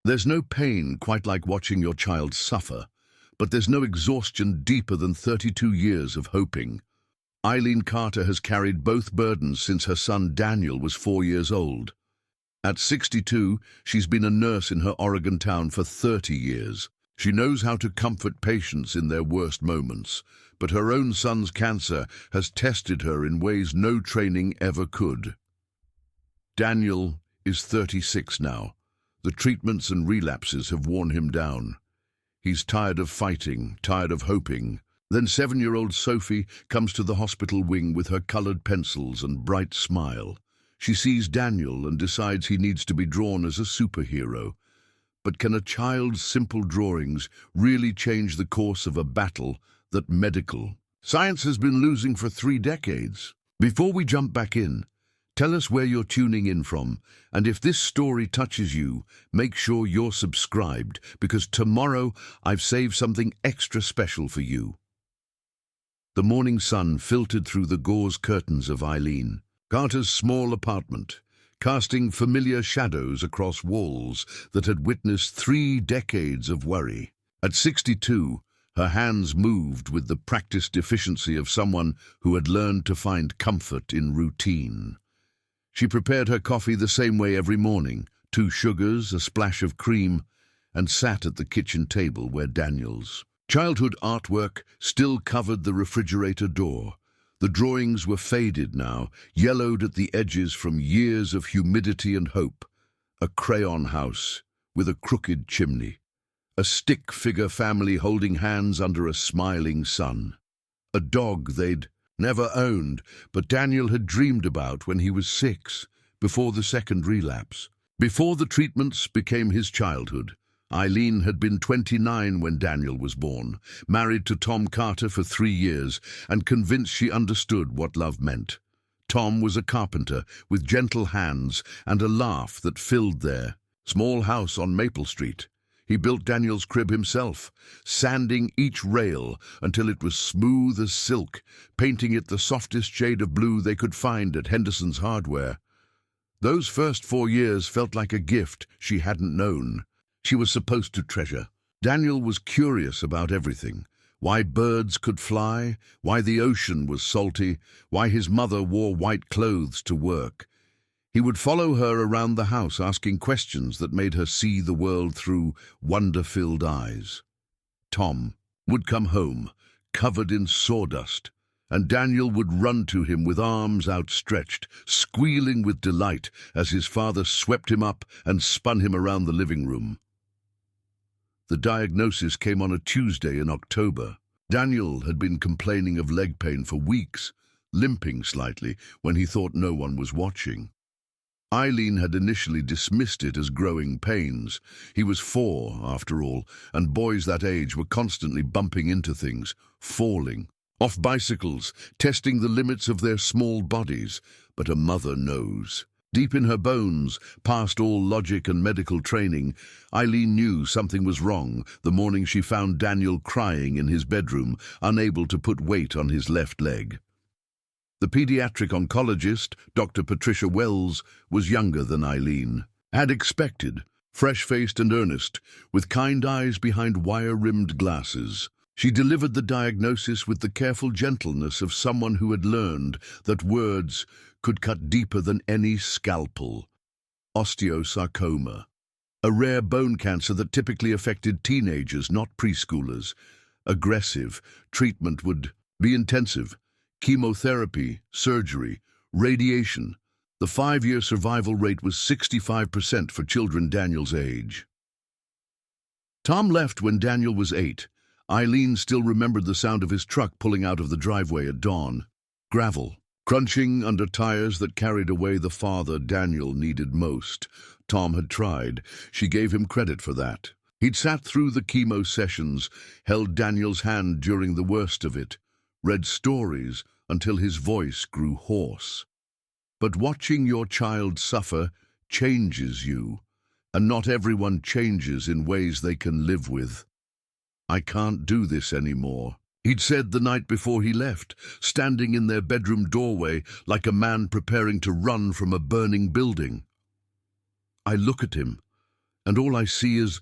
There's no pain quite like watching your child suffer, but there's no exhaustion deeper than 32 years of hoping. Eileen Carter has carried both burdens since her son Daniel was 4 years old. At 62, she's been a nurse in her Oregon town for 30 years. She knows how to comfort patients in their worst moments, but her own son's cancer has tested her in ways no training ever could. Daniel is 36 now. The treatments and relapses have worn him down. He's tired of fighting, tired of hoping. Then 7-year-old Sophie comes to the hospital wing with her colored pencils and bright smile. She sees Daniel and decides he needs to be drawn as a superhero. But can a child's simple drawings really change the course of a battle that medical science has been losing for 3 decades? Before we jump back in, tell us where you're tuning in from, and if this story touches you, make sure you're subscribed, because tomorrow I've saved something extra special for you. The morning sun filtered through the gauze curtains of Eileen Carter's small apartment, casting familiar shadows across walls that had witnessed 3 decades of worry. At 62, her hands moved with the practiced efficiency of someone who had learned to find comfort in routine. She prepared her coffee the same way every morning, 2 sugars, a splash of cream, and sat at the kitchen table where Daniel's childhood artwork still covered the refrigerator door. The drawings were faded now, yellowed at the edges from years of humidity and hope. A crayon house with a crooked chimney. A stick-figure family holding hands under a smiling sun. A dog they'd never owned, but Daniel had dreamed about when he was 6, before the second relapse. Before the treatments became his childhood, Eileen had been 29 when Daniel was born, married to Tom Carter for 3 years, and convinced she understood what love meant. Tom was a carpenter with gentle hands and a laugh that filled their small house on Maple Street. He built Daniel's crib himself, sanding each rail until it was smooth as silk, painting it the softest shade of blue they could find at Henderson's Hardware. Those first 4 years felt like a gift she hadn't known. She was supposed to treasure. Daniel was curious about everything. Why birds could fly, why the ocean was salty, why his mother wore white clothes to work. He would follow her around the house, asking questions that made her see the world through wonder-filled eyes. Tom would come home, covered in sawdust, and Daniel would run to him with arms outstretched, squealing with delight as his father swept him up and spun him around the living room. The diagnosis came on a Tuesday in October. Daniel had been complaining of leg pain for weeks, limping slightly when he thought no one was watching. Eileen had initially dismissed it as growing pains. He was 4, after all, and boys that age were constantly bumping into things, falling, off bicycles, testing the limits of their small bodies. But a mother knows. Deep in her bones, past all logic and medical training, Eileen knew something was wrong the morning she found Daniel crying in his bedroom, unable to put weight on his left leg. The pediatric oncologist, Dr. Patricia Wells, was younger than Eileen. Had expected, fresh-faced and earnest, with kind eyes behind wire-rimmed glasses. She delivered the diagnosis with the careful gentleness of someone who had learned that words could cut deeper than any scalpel. Osteosarcoma, a rare bone cancer that typically affected teenagers, not preschoolers. Aggressive, treatment would be intensive. Chemotherapy, surgery, radiation. The 5-year survival rate was 65% for children Daniel's age. Tom left when Daniel was 8. Eileen still remembered the sound of his truck pulling out of the driveway at dawn. Gravel, crunching under tires that carried away the father Daniel needed most. Tom had tried. She gave him credit for that. He'd sat through the chemo sessions, held Daniel's hand during the worst of it, read stories until his voice grew hoarse. But watching your child suffer changes you, and not everyone changes in ways they can live with. I can't do this anymore, he'd said the night before he left, standing in their bedroom doorway like a man preparing to run from a burning building. I look at him, and all I see is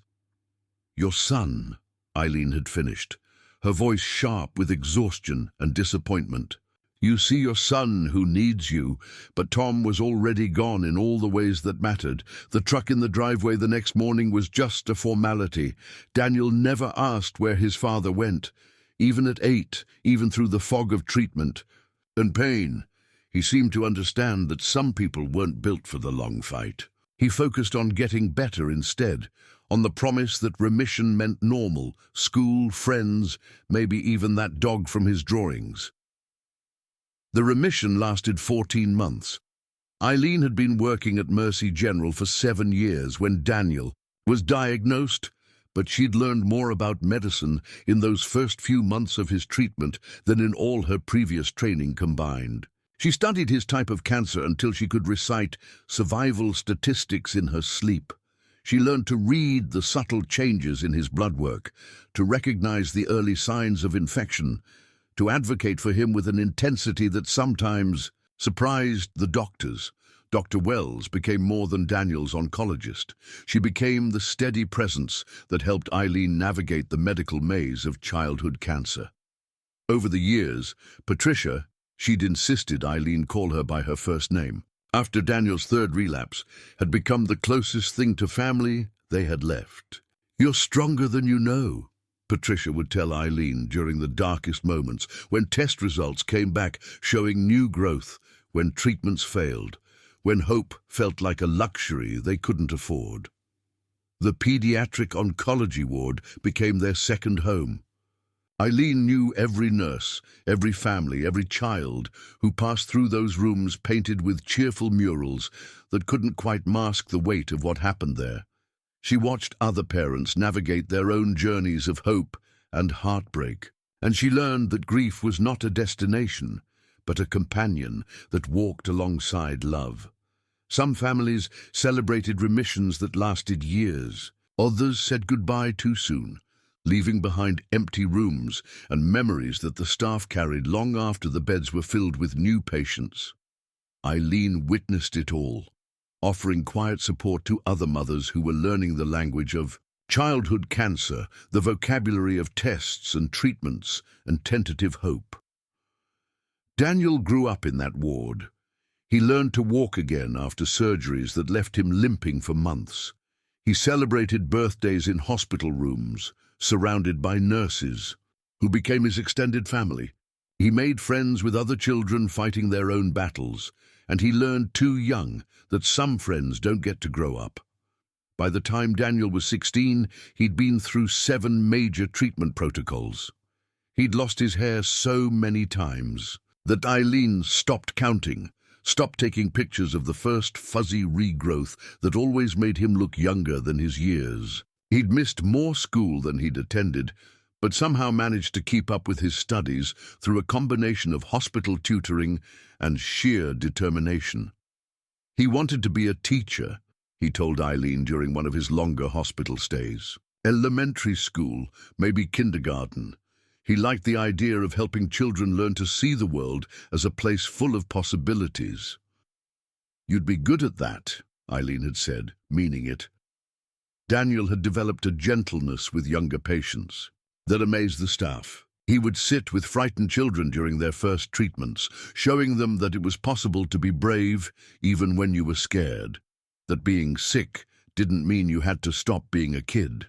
your son," Eileen had finished, her voice sharp with exhaustion and disappointment. "You see your son who needs you," but Tom was already gone in all the ways that mattered. The truck in the driveway the next morning was just a formality. Daniel never asked where his father went, even at 8, even through the fog of treatment and pain. He seemed to understand that some people weren't built for the long fight. He focused on getting better instead, on the promise that remission meant normal, school, friends, maybe even that dog from his drawings. The remission lasted 14 months. Eileen had been working at Mercy General for 7 years when Daniel was diagnosed, but she'd learned more about medicine in those first few months of his treatment than in all her previous training combined. She studied his type of cancer until she could recite survival statistics in her sleep. She learned to read the subtle changes in his blood work, to recognize the early signs of infection, to advocate for him with an intensity that sometimes surprised the doctors. Dr. Wells became more than Daniel's oncologist. She became the steady presence that helped Eileen navigate the medical maze of childhood cancer. Over the years, Patricia, she'd insisted Eileen call her by her first name, after Daniel's 3rd relapse, had become the closest thing to family they had left. "You're stronger than you know," Patricia would tell Eileen during the darkest moments, when test results came back showing new growth, when treatments failed, when hope felt like a luxury they couldn't afford. The pediatric oncology ward became their second home. Eileen knew every nurse, every family, every child who passed through those rooms painted with cheerful murals that couldn't quite mask the weight of what happened there. She watched other parents navigate their own journeys of hope and heartbreak, and she learned that grief was not a destination, but a companion that walked alongside love. Some families celebrated remissions that lasted years. Others said goodbye too soon, leaving behind empty rooms and memories that the staff carried long after the beds were filled with new patients. Eileen witnessed it all, offering quiet support to other mothers who were learning the language of childhood cancer, the vocabulary of tests and treatments and tentative hope. Daniel grew up in that ward. He learned to walk again after surgeries that left him limping for months. He celebrated birthdays in hospital rooms, surrounded by nurses, who became his extended family. He made friends with other children fighting their own battles, and he learned too young that some friends don't get to grow up. By the time Daniel was 16, he'd been through 7 major treatment protocols. He'd lost his hair so many times that Eileen stopped counting, stopped taking pictures of the first fuzzy regrowth that always made him look younger than his years. He'd missed more school than he'd attended, but somehow managed to keep up with his studies through a combination of hospital tutoring and sheer determination. He wanted to be a teacher, he told Eileen during one of his longer hospital stays. Elementary school, maybe kindergarten. He liked the idea of helping children learn to see the world as a place full of possibilities. "You'd be good at that," Eileen had said, meaning it. Daniel had developed a gentleness with younger patients that amazed the staff. He would sit with frightened children during their first treatments, showing them that it was possible to be brave even when you were scared, that being sick didn't mean you had to stop being a kid.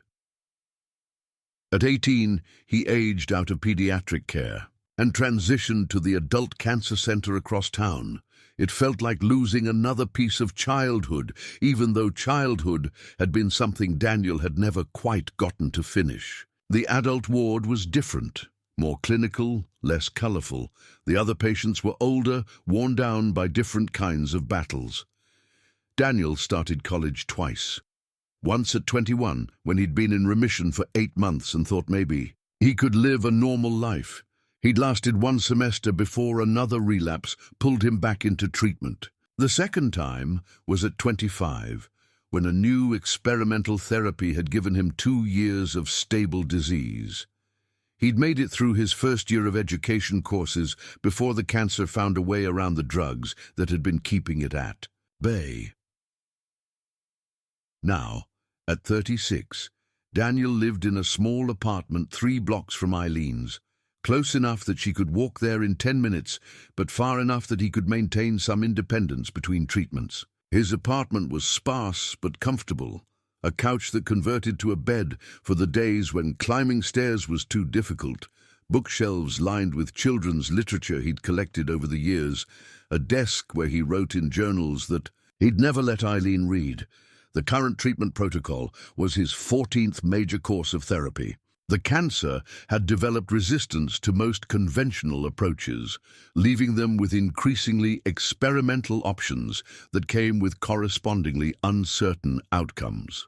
At 18, he aged out of pediatric care and transitioned to the adult cancer center across town. It felt like losing another piece of childhood, even though childhood had been something Daniel had never quite gotten to finish. The adult ward was different, more clinical, less colorful. The other patients were older, worn down by different kinds of battles. Daniel started college twice. Once at 21, when he'd been in remission for 8 months and thought maybe he could live a normal life. He'd lasted 1 semester before another relapse pulled him back into treatment. The second time was at 25, when a new experimental therapy had given him 2 years of stable disease. He'd made it through his first year of education courses before the cancer found a way around the drugs that had been keeping it at bay. Now, At 36, Daniel lived in a small apartment 3 blocks from Eileen's, close enough that she could walk there in 10 minutes, but far enough that he could maintain some independence between treatments. His apartment was sparse but comfortable, a couch that converted to a bed for the days when climbing stairs was too difficult, bookshelves lined with children's literature he'd collected over the years, a desk where he wrote in journals that he'd never let Eileen read. The current treatment protocol was his 14th major course of therapy. The cancer had developed resistance to most conventional approaches, leaving them with increasingly experimental options that came with correspondingly uncertain outcomes.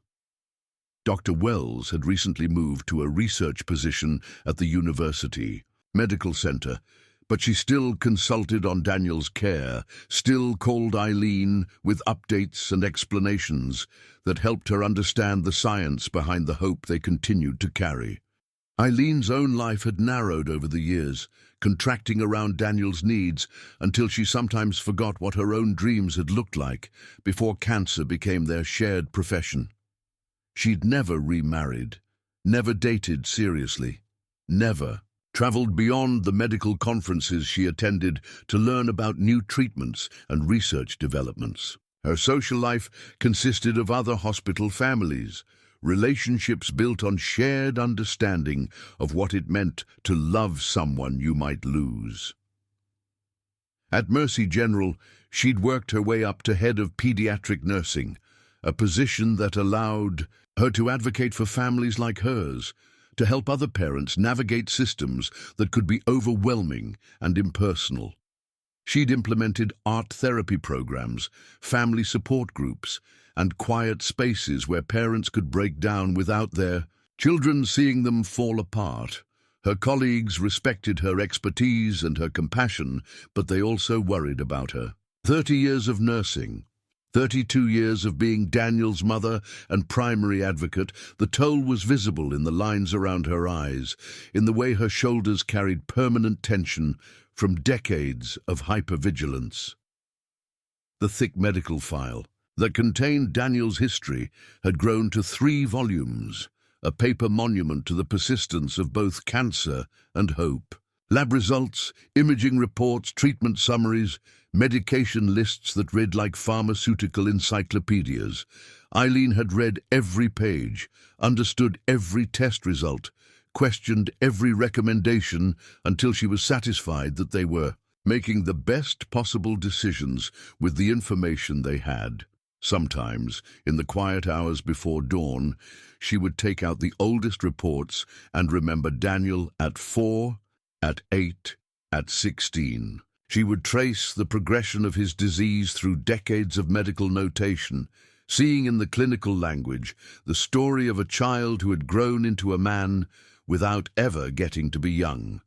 Dr. Wells had recently moved to a research position at the University Medical Center, but she still consulted on Daniel's care, still called Eileen with updates and explanations that helped her understand the science behind the hope they continued to carry. Eileen's own life had narrowed over the years, contracting around Daniel's needs until she sometimes forgot what her own dreams had looked like before cancer became their shared profession. She'd never remarried, never dated seriously, never traveled beyond the medical conferences she attended to learn about new treatments and research developments. Her social life consisted of other hospital families, relationships built on shared understanding of what it meant to love someone you might lose. At Mercy General, she'd worked her way up to head of pediatric nursing, a position that allowed her to advocate for families like hers, to help other parents navigate systems that could be overwhelming and impersonal. She'd implemented art therapy programs, family support groups, and quiet spaces where parents could break down without their children seeing them fall apart. Her colleagues respected her expertise and her compassion, but they also worried about her. 30 years of nursing, 32 years of being Daniel's mother and primary advocate, the toll was visible in the lines around her eyes, in the way her shoulders carried permanent tension from decades of hypervigilance. The thick medical file that contained Daniel's history had grown to 3 volumes, a paper monument to the persistence of both cancer and hope. Lab results, imaging reports, treatment summaries, medication lists that read like pharmaceutical encyclopedias. Eileen had read every page, understood every test result, questioned every recommendation until she was satisfied that they were making the best possible decisions with the information they had. Sometimes, in the quiet hours before dawn, she would take out the oldest reports and remember Daniel at 4, at 8, at 16. She would trace the progression of his disease through decades of medical notation, seeing in the clinical language the story of a child who had grown into a man without ever getting to be young.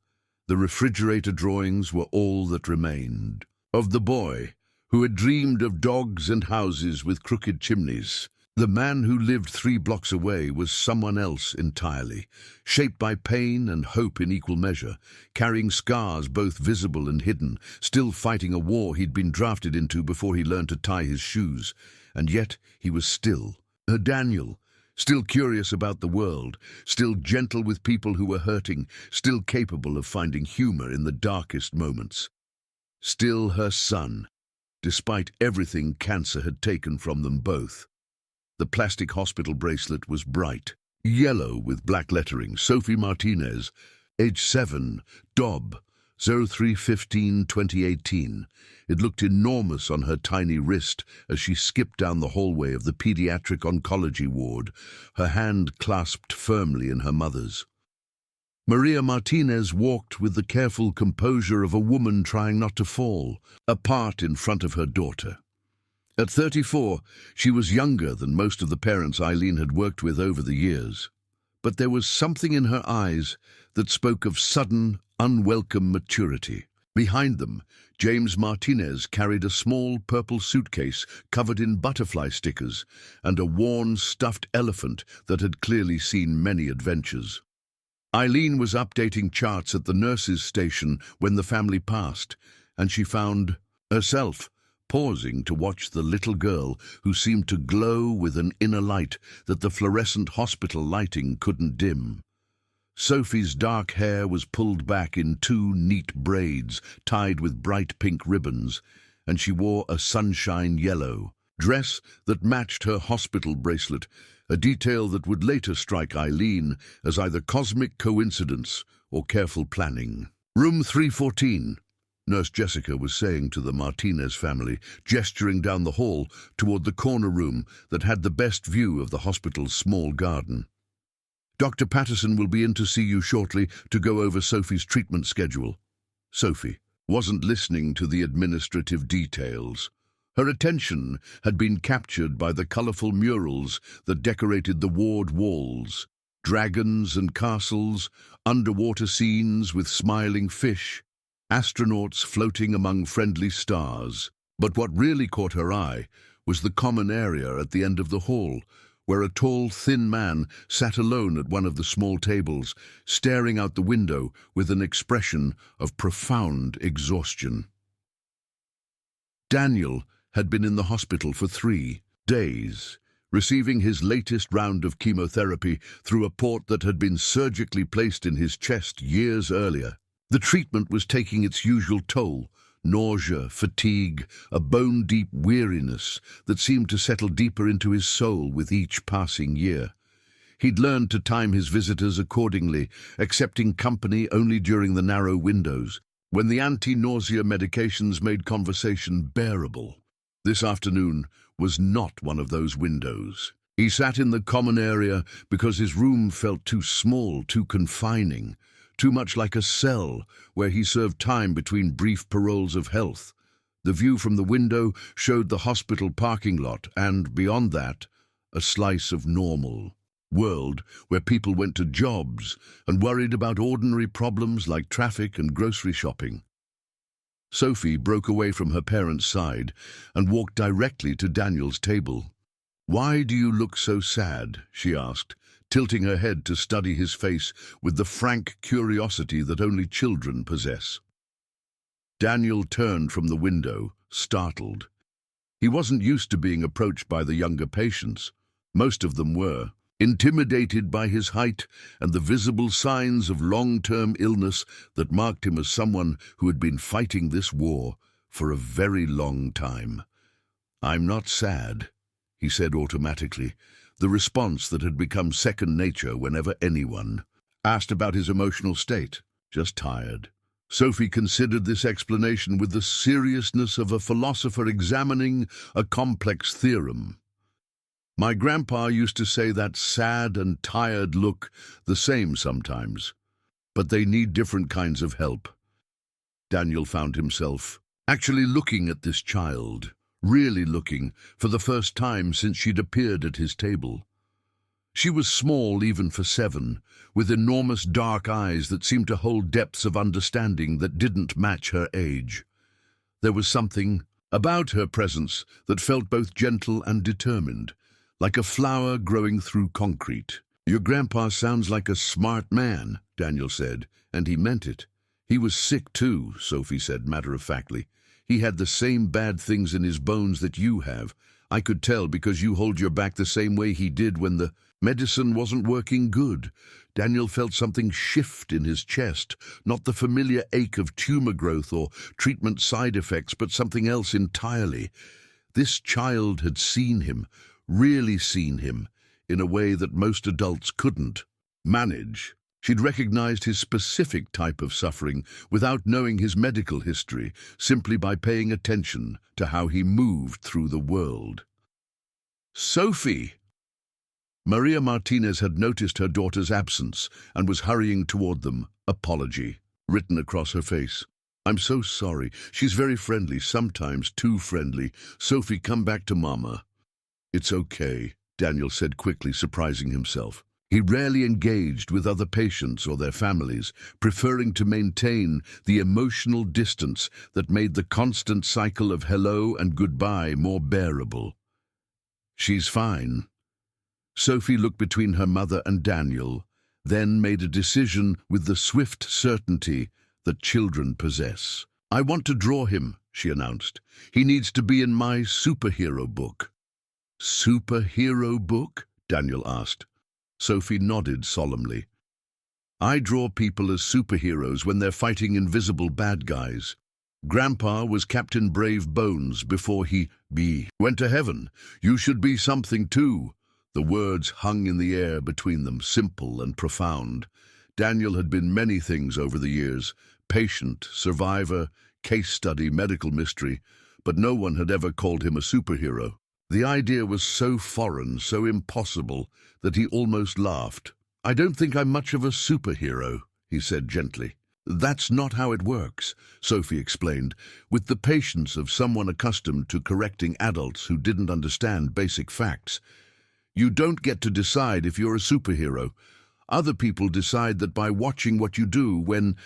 The refrigerator drawings were all that remained. Of the boy who had dreamed of dogs and houses with crooked chimneys. The man who lived 3 blocks away was someone else entirely, shaped by pain and hope in equal measure, carrying scars both visible and hidden, still fighting a war he'd been drafted into before he learned to tie his shoes. And yet he was still a Daniel, still curious about the world, still gentle with people who were hurting, still capable of finding humor in the darkest moments. Still her son, despite everything cancer had taken from them both. The plastic hospital bracelet was bright, yellow with black lettering, Sophie Martinez, age 7, Dob, 03/15/2018. It looked enormous on her tiny wrist as she skipped down the hallway of the pediatric oncology ward, her hand clasped firmly in her mother's. Maria Martinez walked with the careful composure of a woman trying not to fall, apart in front of her daughter. At 34, she was younger than most of the parents Eileen had worked with over the years. But there was something in her eyes that spoke of sudden, unwelcome maturity. Behind them, James Martinez carried a small purple suitcase covered in butterfly stickers and a worn stuffed elephant that had clearly seen many adventures. Eileen was updating charts at the nurses' station when the family passed, and she found herself pausing to watch the little girl who seemed to glow with an inner light that the fluorescent hospital lighting couldn't dim. Sophie's dark hair was pulled back in two neat braids tied with bright pink ribbons, and she wore a sunshine yellow dress that matched her hospital bracelet, a detail that would later strike Eileen as either cosmic coincidence or careful planning. "Room 314, Nurse Jessica was saying to the Martinez family, gesturing down the hall toward the corner room that had the best view of the hospital's small garden. "Dr. Patterson will be in to see you shortly to go over Sophie's treatment schedule." Sophie wasn't listening to the administrative details. Her attention had been captured by the colorful murals that decorated the ward walls. Dragons and castles, underwater scenes with smiling fish, astronauts floating among friendly stars. But what really caught her eye was the common area at the end of the hall, where a tall, thin man sat alone at one of the small tables, staring out the window with an expression of profound exhaustion. Daniel had been in the hospital for 3 days, receiving his latest round of chemotherapy through a port that had been surgically placed in his chest years earlier. The treatment was taking its usual toll: nausea, fatigue, a bone-deep weariness that seemed to settle deeper into his soul with each passing year. He'd learned to time his visitors accordingly, accepting company only during the narrow windows, when the anti-nausea medications made conversation bearable. This afternoon was not one of those windows. He sat in the common area because his room felt too small, too confining, too much like a cell where he served time between brief paroles of health. The view from the window showed the hospital parking lot and, beyond that, a slice of normal world where people went to jobs and worried about ordinary problems like traffic and grocery shopping. Sophie broke away from her parents' side and walked directly to Daniel's table. "Why do you look so sad?" she asked, tilting her head to study his face with the frank curiosity that only children possess. Daniel turned from the window, startled. He wasn't used to being approached by the younger patients. Most of them were, intimidated by his height and the visible signs of long-term illness that marked him as someone who had been fighting this war for a very long time. "I'm not sad," he said automatically, the response that had become second nature whenever anyone asked about his emotional state. "Just tired." Sophie considered this explanation with the seriousness of a philosopher examining a complex theorem. "My grandpa used to say that sad and tired look the same sometimes, but they need different kinds of help." Daniel found himself actually looking at this child, really looking, for the first time since she'd appeared at his table. She was small even for 7, with enormous dark eyes that seemed to hold depths of understanding that didn't match her age. There was something about her presence that felt both gentle and determined, like a flower growing through concrete. "Your grandpa sounds like a smart man," Daniel said, and he meant it. "He was sick too," Sophie said matter-of-factly. "He had the same bad things in his bones that you have. I could tell because you hold your back the same way he did when the medicine wasn't working good." Daniel felt something shift in his chest, not the familiar ache of tumor growth or treatment side effects, but something else entirely. This child had seen him, really seen him, in a way that most adults couldn't manage. She'd recognized his specific type of suffering without knowing his medical history, simply by paying attention to how he moved through the world. "Sophie!" Maria Martinez had noticed her daughter's absence and was hurrying toward them, apology written across her face. "I'm so sorry. She's very friendly, sometimes too friendly. Sophie, come back to Mama." "It's okay," Daniel said quickly, surprising himself. He rarely engaged with other patients or their families, preferring to maintain the emotional distance that made the constant cycle of hello and goodbye more bearable. "She's fine." Sophie looked between her mother and Daniel, then made a decision with the swift certainty that children possess. "I want to draw him," she announced. "He needs to be in my superhero book." "Superhero book?" Daniel asked. Sophie nodded solemnly. "I draw people as superheroes when they're fighting invisible bad guys. Grandpa was Captain Brave Bones before he went to heaven. You should be something too." The words hung in the air between them, simple and profound. Daniel had been many things over the years: patient, survivor, case study, medical mystery, but no one had ever called him a superhero. The idea was so foreign, so impossible, that he almost laughed. "I don't think I'm much of a superhero," he said gently. "That's not how it works," Sophie explained, with the patience of someone accustomed to correcting adults who didn't understand basic facts. "You don't get to decide if you're a superhero. Other people decide that by watching what you do when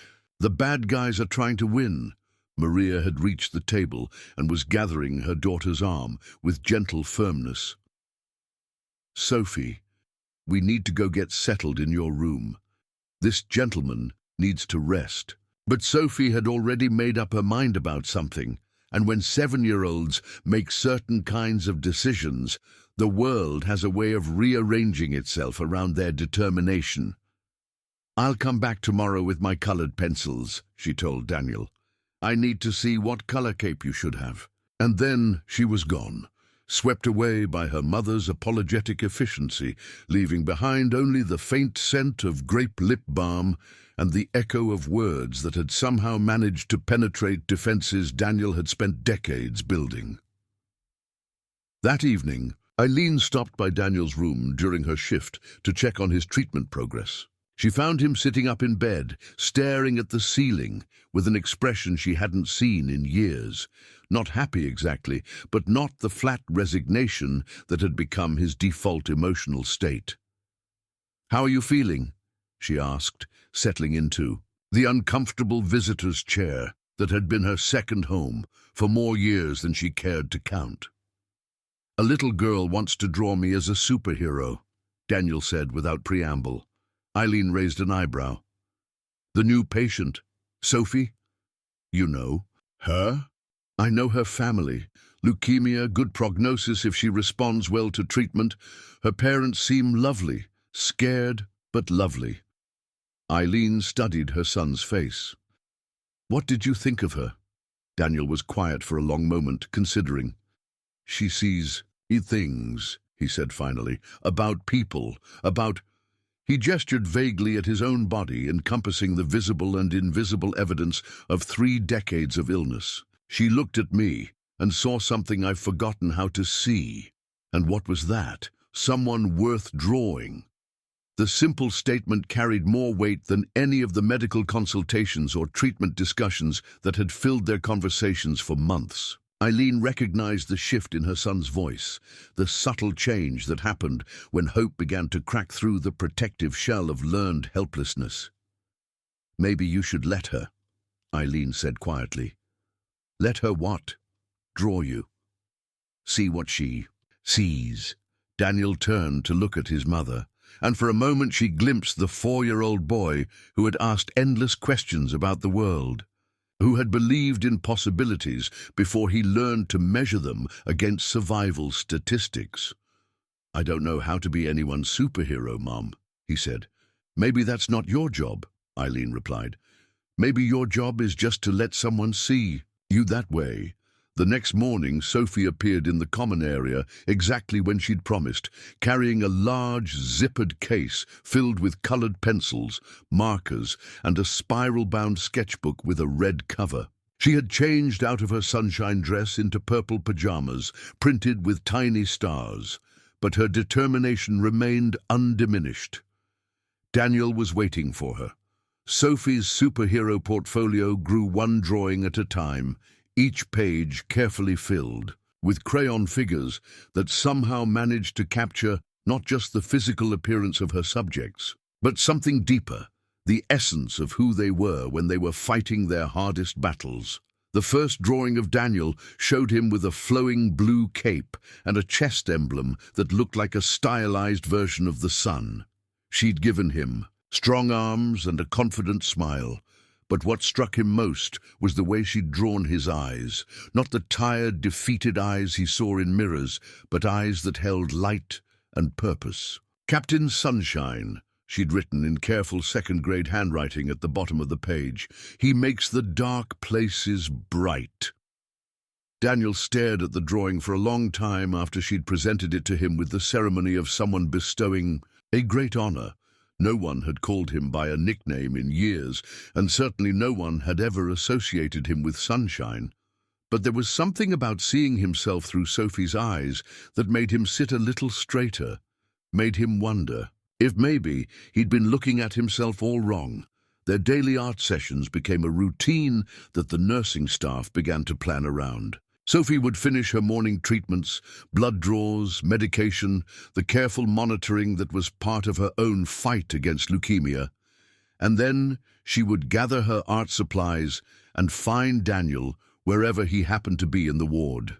the bad guys are trying to win." Maria had reached the table and was gathering her daughter's arm with gentle firmness. "Sophie, we need to go get settled in your room. This gentleman needs to rest." But Sophie had already made up her mind about something, and when 7-year-olds make certain kinds of decisions, the world has a way of rearranging itself around their determination. "I'll come back tomorrow with my colored pencils," she told Daniel. "I need to see what color cape you should have." And then she was gone, swept away by her mother's apologetic efficiency, leaving behind only the faint scent of grape lip balm and the echo of words that had somehow managed to penetrate defenses Daniel had spent decades building. That evening, Eileen stopped by Daniel's room during her shift to check on his treatment progress. She found him sitting up in bed, staring at the ceiling, with an expression she hadn't seen in years. Not happy exactly, but not the flat resignation that had become his default emotional state. "How are you feeling?" she asked, settling into the uncomfortable visitor's chair that had been her second home for more years than she cared to count. "A little girl wants to draw me as a superhero," Daniel said without preamble. Eileen raised an eyebrow. "The new patient, Sophie? You know her?" "I know her family. Leukemia, good prognosis if she responds well to treatment. Her parents seem lovely, scared but lovely." Eileen studied her son's face. "What did you think of her?" Daniel was quiet for a long moment, considering. "She sees things," he said finally, "about people, about—" He gestured vaguely at his own body, encompassing the visible and invisible evidence of 3 decades of illness. "She looked at me and saw something I've forgotten how to see. And what was that? Someone worth drawing." The simple statement carried more weight than any of the medical consultations or treatment discussions that had filled their conversations for months. Eileen recognized the shift in her son's voice, the subtle change that happened when hope began to crack through the protective shell of learned helplessness. "Maybe you should let her," Eileen said quietly. "Let her what?" "Draw you. See what she sees." Daniel turned to look at his mother, and for a moment she glimpsed the 4-year-old boy who had asked endless questions about the world, who had believed in possibilities before he learned to measure them against survival statistics. "I don't know how to be anyone's superhero, Mom," he said. "Maybe that's not your job," Eileen replied. "Maybe your job is just to let someone see you that way." The next morning, Sophie appeared in the common area exactly when she'd promised, carrying a large, zippered case filled with colored pencils, markers, and a spiral-bound sketchbook with a red cover. She had changed out of her sunshine dress into purple pajamas, printed with tiny stars, but her determination remained undiminished. Daniel was waiting for her. Sophie's superhero portfolio grew one drawing at a time, each page carefully filled with crayon figures that somehow managed to capture not just the physical appearance of her subjects, but something deeper, the essence of who they were when they were fighting their hardest battles. The first drawing of Daniel showed him with a flowing blue cape and a chest emblem that looked like a stylized version of the sun. She'd given him strong arms and a confident smile, But what struck him most was the way she'd drawn his eyes, not the tired, defeated eyes he saw in mirrors, but eyes that held light and purpose. Captain Sunshine, she'd written in careful second-grade handwriting at the bottom of the page. He makes the dark places bright. Daniel stared at the drawing for a long time after she'd presented it to him with the ceremony of someone bestowing a great honor. No one had called him by a nickname in years, and certainly no one had ever associated him with Sunshine. But there was something about seeing himself through Sophie's eyes that made him sit a little straighter, made him wonder if maybe he'd been looking at himself all wrong. Their daily art sessions became a routine that the nursing staff began to plan around. Sophie would finish her morning treatments, blood draws, medication, the careful monitoring that was part of her own fight against leukemia. And then she would gather her art supplies and find Daniel wherever he happened to be in the ward.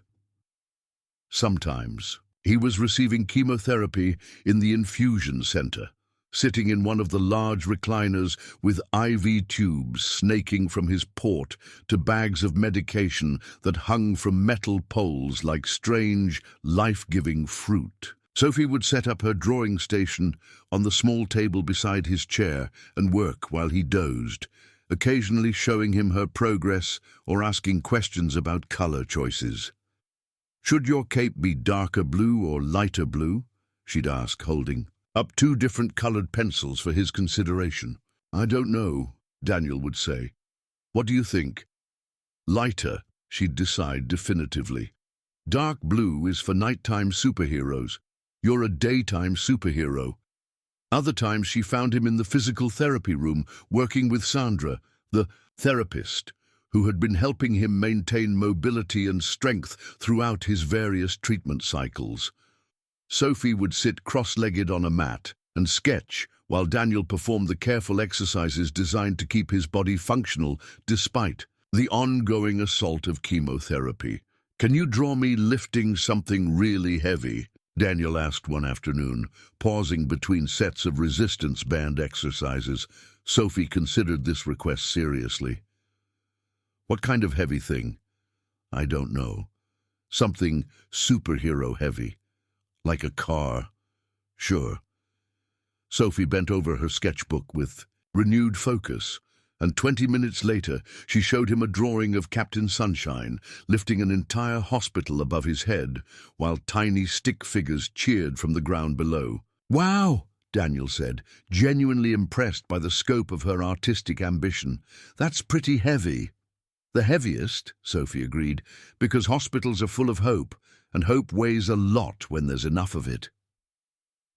Sometimes he was receiving chemotherapy in the infusion center, sitting in one of the large recliners with IV tubes snaking from his port to bags of medication that hung from metal poles like strange, life-giving fruit. Sophie would set up her drawing station on the small table beside his chair and work while he dozed, occasionally showing him her progress or asking questions about color choices. "Should your cape be darker blue or lighter blue?" she'd ask, holding up 2 different colored pencils for his consideration. "I don't know," Daniel would say. "What do you think?" "Lighter," she'd decide definitively. "Dark blue is for nighttime superheroes. You're a daytime superhero." Other times she found him in the physical therapy room working with Sandra, the therapist, who had been helping him maintain mobility and strength throughout his various treatment cycles. Sophie would sit cross-legged on a mat and sketch while Daniel performed the careful exercises designed to keep his body functional despite the ongoing assault of chemotherapy. "Can you draw me lifting something really heavy?" Daniel asked one afternoon, pausing between sets of resistance band exercises. Sophie considered this request seriously. "What kind of heavy thing?" "I don't know. Something superhero heavy. Like a car." "Sure." Sophie bent over her sketchbook with renewed focus, and 20 minutes later she showed him a drawing of Captain Sunshine lifting an entire hospital above his head while tiny stick figures cheered from the ground below. "Wow!" Daniel said, genuinely impressed by the scope of her artistic ambition. "That's pretty heavy." "The heaviest," Sophie agreed, "because hospitals are full of hope, and hope weighs a lot when there's enough of it."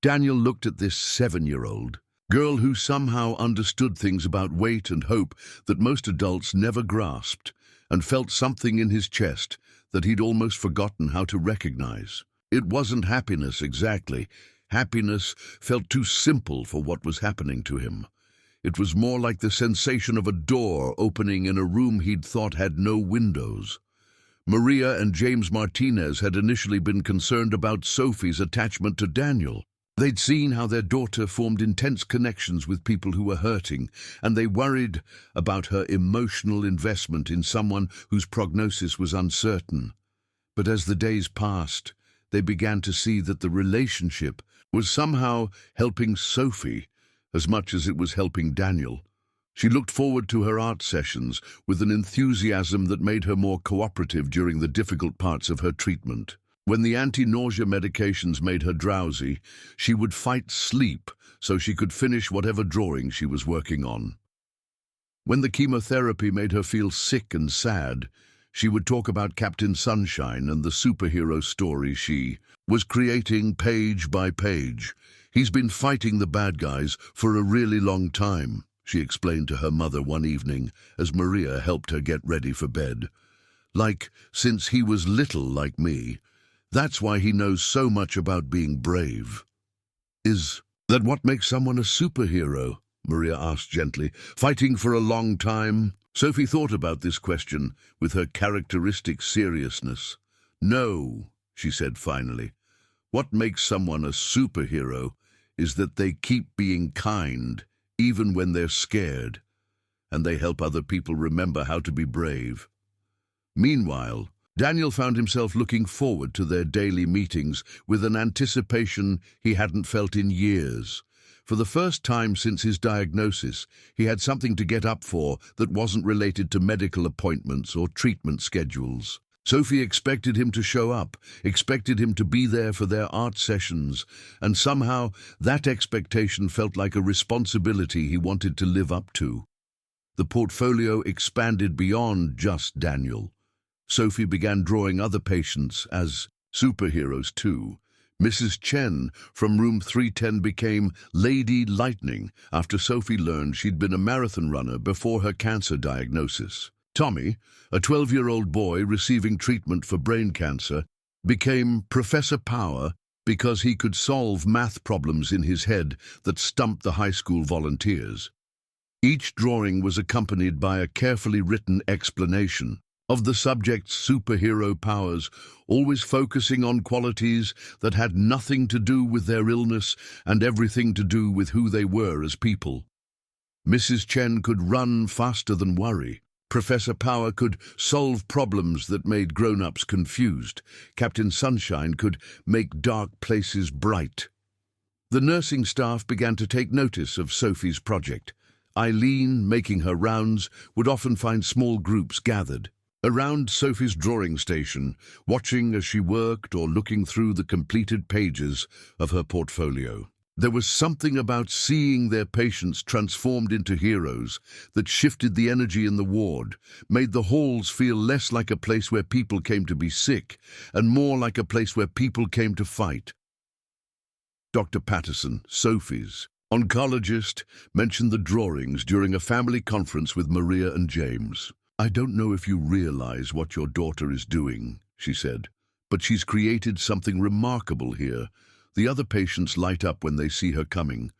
Daniel looked at this 7-year-old girl who somehow understood things about weight and hope that most adults never grasped, and felt something in his chest that he'd almost forgotten how to recognize. It wasn't happiness exactly. Happiness felt too simple for what was happening to him. It was more like the sensation of a door opening in a room he'd thought had no windows. Maria and James Martinez had initially been concerned about Sophie's attachment to Daniel. They'd seen how their daughter formed intense connections with people who were hurting, and they worried about her emotional investment in someone whose prognosis was uncertain. But as the days passed, they began to see that the relationship was somehow helping Sophie as much as it was helping Daniel. She looked forward to her art sessions with an enthusiasm that made her more cooperative during the difficult parts of her treatment. When the anti-nausea medications made her drowsy, she would fight sleep so she could finish whatever drawing she was working on. When the chemotherapy made her feel sick and sad, she would talk about Captain Sunshine and the superhero story she was creating page by page. "He's been fighting the bad guys for a really long time," she explained to her mother one evening as Maria helped her get ready for bed. "Like, since he was little like me. That's why he knows so much about being brave." "Is that what makes someone a superhero?" Maria asked gently. "Fighting for a long time?" Sophie thought about this question with her characteristic seriousness. "No," she said finally. "What makes someone a superhero is that they keep being kind, even when they're scared. and they help other people remember how to be brave. Meanwhile, Daniel found himself looking forward to their daily meetings with an anticipation he hadn't felt in years. For the first time since his diagnosis, he had something to get up for that wasn't related to medical appointments or treatment schedules. Sophie expected him to show up, expected him to be there for their art sessions, and somehow that expectation felt like a responsibility he wanted to live up to. The portfolio expanded beyond just Daniel. Sophie began drawing other patients as superheroes too. Mrs. Chen from room 310 became Lady Lightning after Sophie learned she'd been a marathon runner before her cancer diagnosis. Tommy, a 12-year-old boy receiving treatment for brain cancer, became Professor Power because he could solve math problems in his head that stumped the high school volunteers. Each drawing was accompanied by a carefully written explanation of the subject's superhero powers, always focusing on qualities that had nothing to do with their illness and everything to do with who they were as people. Mrs. Chen could run faster than worry. Professor Power could solve problems that made grown-ups confused. Captain Sunshine could make dark places bright. The nursing staff began to take notice of Sophie's project. Eileen, making her rounds, would often find small groups gathered around Sophie's drawing station, watching as she worked or looking through the completed pages of her portfolio. There was something about seeing their patients transformed into heroes that shifted the energy in the ward, made the halls feel less like a place where people came to be sick and more like a place where people came to fight. Dr. Patterson, Sophie's oncologist, mentioned the drawings during a family conference with Maria and James. "I don't know if you realize what your daughter is doing," she said, "but she's created something remarkable here. The other patients light up when they see her coming.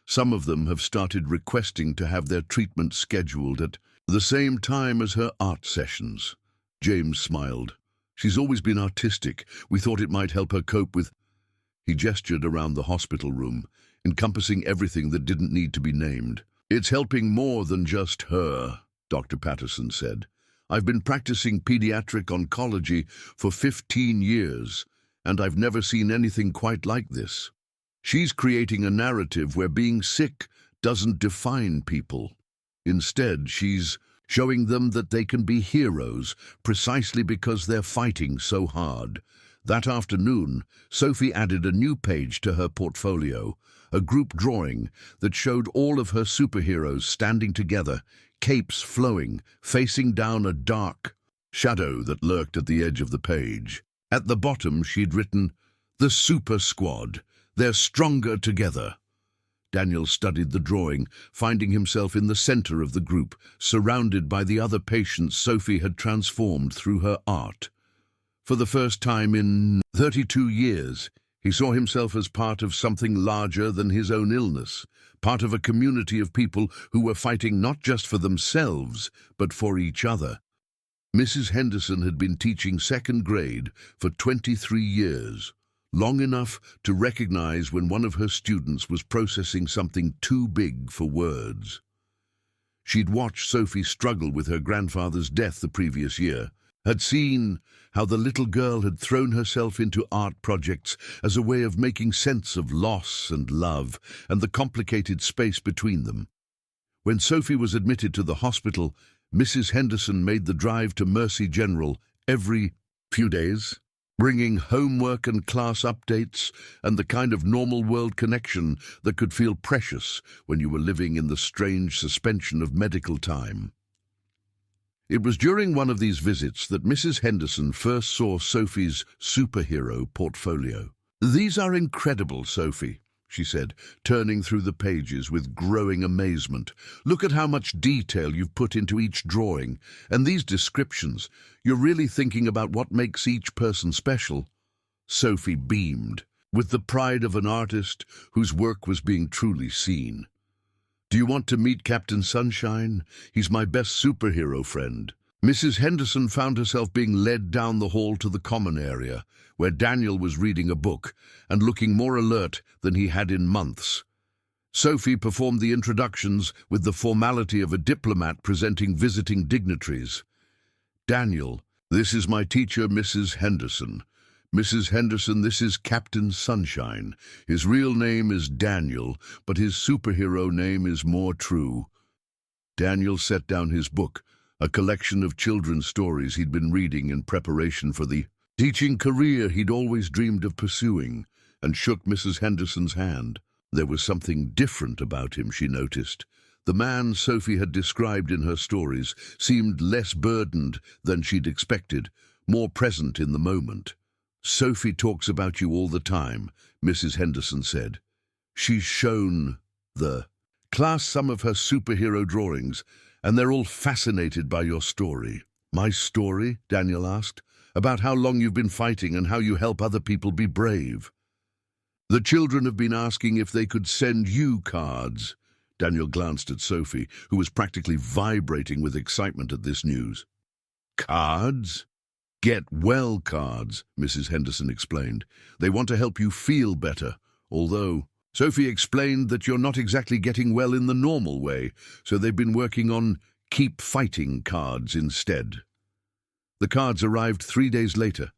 Some of them have started requesting to have their treatment scheduled at the same time as her art sessions." James smiled. "She's always been artistic. We thought it might help her cope with—" He gestured around the hospital room, encompassing everything that didn't need to be named. "It's helping more than just her," Dr. Patterson said. "I've been practicing pediatric oncology for 15 years. And I've never seen anything quite like this. She's creating a narrative where being sick doesn't define people. Instead, she's showing them that they can be heroes precisely because they're fighting so hard." That afternoon, Sophie added a new page to her portfolio, a group drawing that showed all of her superheroes standing together, capes flowing, facing down a dark shadow that lurked at the edge of the page. At the bottom, she'd written, "The Super Squad. They're stronger together." Daniel studied the drawing, finding himself in the center of the group, surrounded by the other patients Sophie had transformed through her art. For the first time in 32 years, he saw himself as part of something larger than his own illness, part of a community of people who were fighting not just for themselves, but for each other. Mrs. Henderson had been teaching second grade for 23 years, long enough to recognize when one of her students was processing something too big for words. She'd watched Sophie struggle with her grandfather's death the previous year, had seen how the little girl had thrown herself into art projects as a way of making sense of loss and love and the complicated space between them. When Sophie was admitted to the hospital, Mrs. Henderson made the drive to Mercy General every few days, bringing homework and class updates and the kind of normal world connection that could feel precious when you were living in the strange suspension of medical time. It was during one of these visits that Mrs. Henderson first saw Sophie's superhero portfolio. "These are incredible, Sophie," she said, turning through the pages with growing amazement. "Look at how much detail you've put into each drawing, and these descriptions. You're really thinking about what makes each person special." Sophie beamed, with the pride of an artist whose work was being truly seen. "Do you want to meet Captain Sunshine? He's my best superhero friend." Mrs. Henderson found herself being led down the hall to the common area, where Daniel was reading a book and looking more alert than he had in months. Sophie performed the introductions with the formality of a diplomat presenting visiting dignitaries. Daniel, this is my teacher, Mrs. Henderson. Mrs. Henderson, this is Captain Sunshine. His real name is Daniel, but his superhero name is more true. Daniel set down his book, a collection of children's stories he'd been reading in preparation for the teaching career he'd always dreamed of pursuing, and shook Mrs. Henderson's hand. There was something different about him, she noticed. The man Sophie had described in her stories seemed less burdened than she'd expected, more present in the moment. Sophie talks about you all the time, Mrs. Henderson said. She's shown the class some of her superhero drawings, and they're all fascinated by your story. My story? Daniel asked. About how long you've been fighting and how you help other people be brave. The children have been asking if they could send you cards. Daniel glanced at Sophie, who was practically vibrating with excitement at this news. Cards? Get well cards, Mrs. Henderson explained. They want to help you feel better, although Sophie explained that you're not exactly getting well in the normal way, so they've been working on keep fighting cards instead. The cards arrived 3 days later.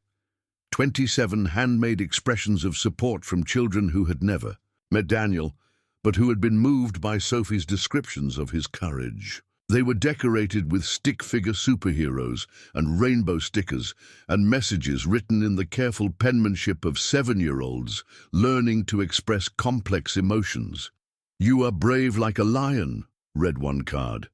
27 handmade expressions of support from children who had never met Daniel, but who had been moved by Sophie's descriptions of his courage. They were decorated with stick-figure superheroes and rainbow stickers and messages written in the careful penmanship of 7-year-olds learning to express complex emotions. You are brave like a lion, read one card.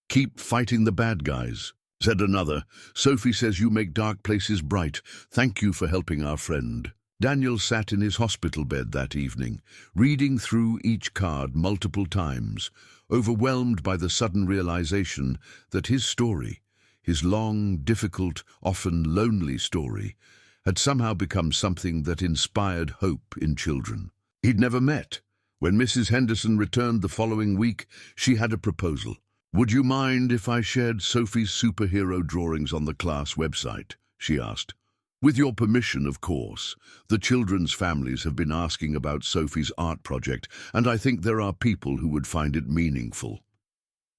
Keep fighting the bad guys, said another. Sophie says you make dark places bright. Thank you for helping our friend. Daniel sat in his hospital bed that evening, reading through each card multiple times, overwhelmed by the sudden realization that his story, his long, difficult, often lonely story, had somehow become something that inspired hope in children he'd never met. When Mrs. Henderson returned the following week, she had a proposal. Would you mind if I shared Sophie's superhero drawings on the class website? She asked. With your permission, of course. The children's families have been asking about Sophie's art project, and I think there are people who would find it meaningful.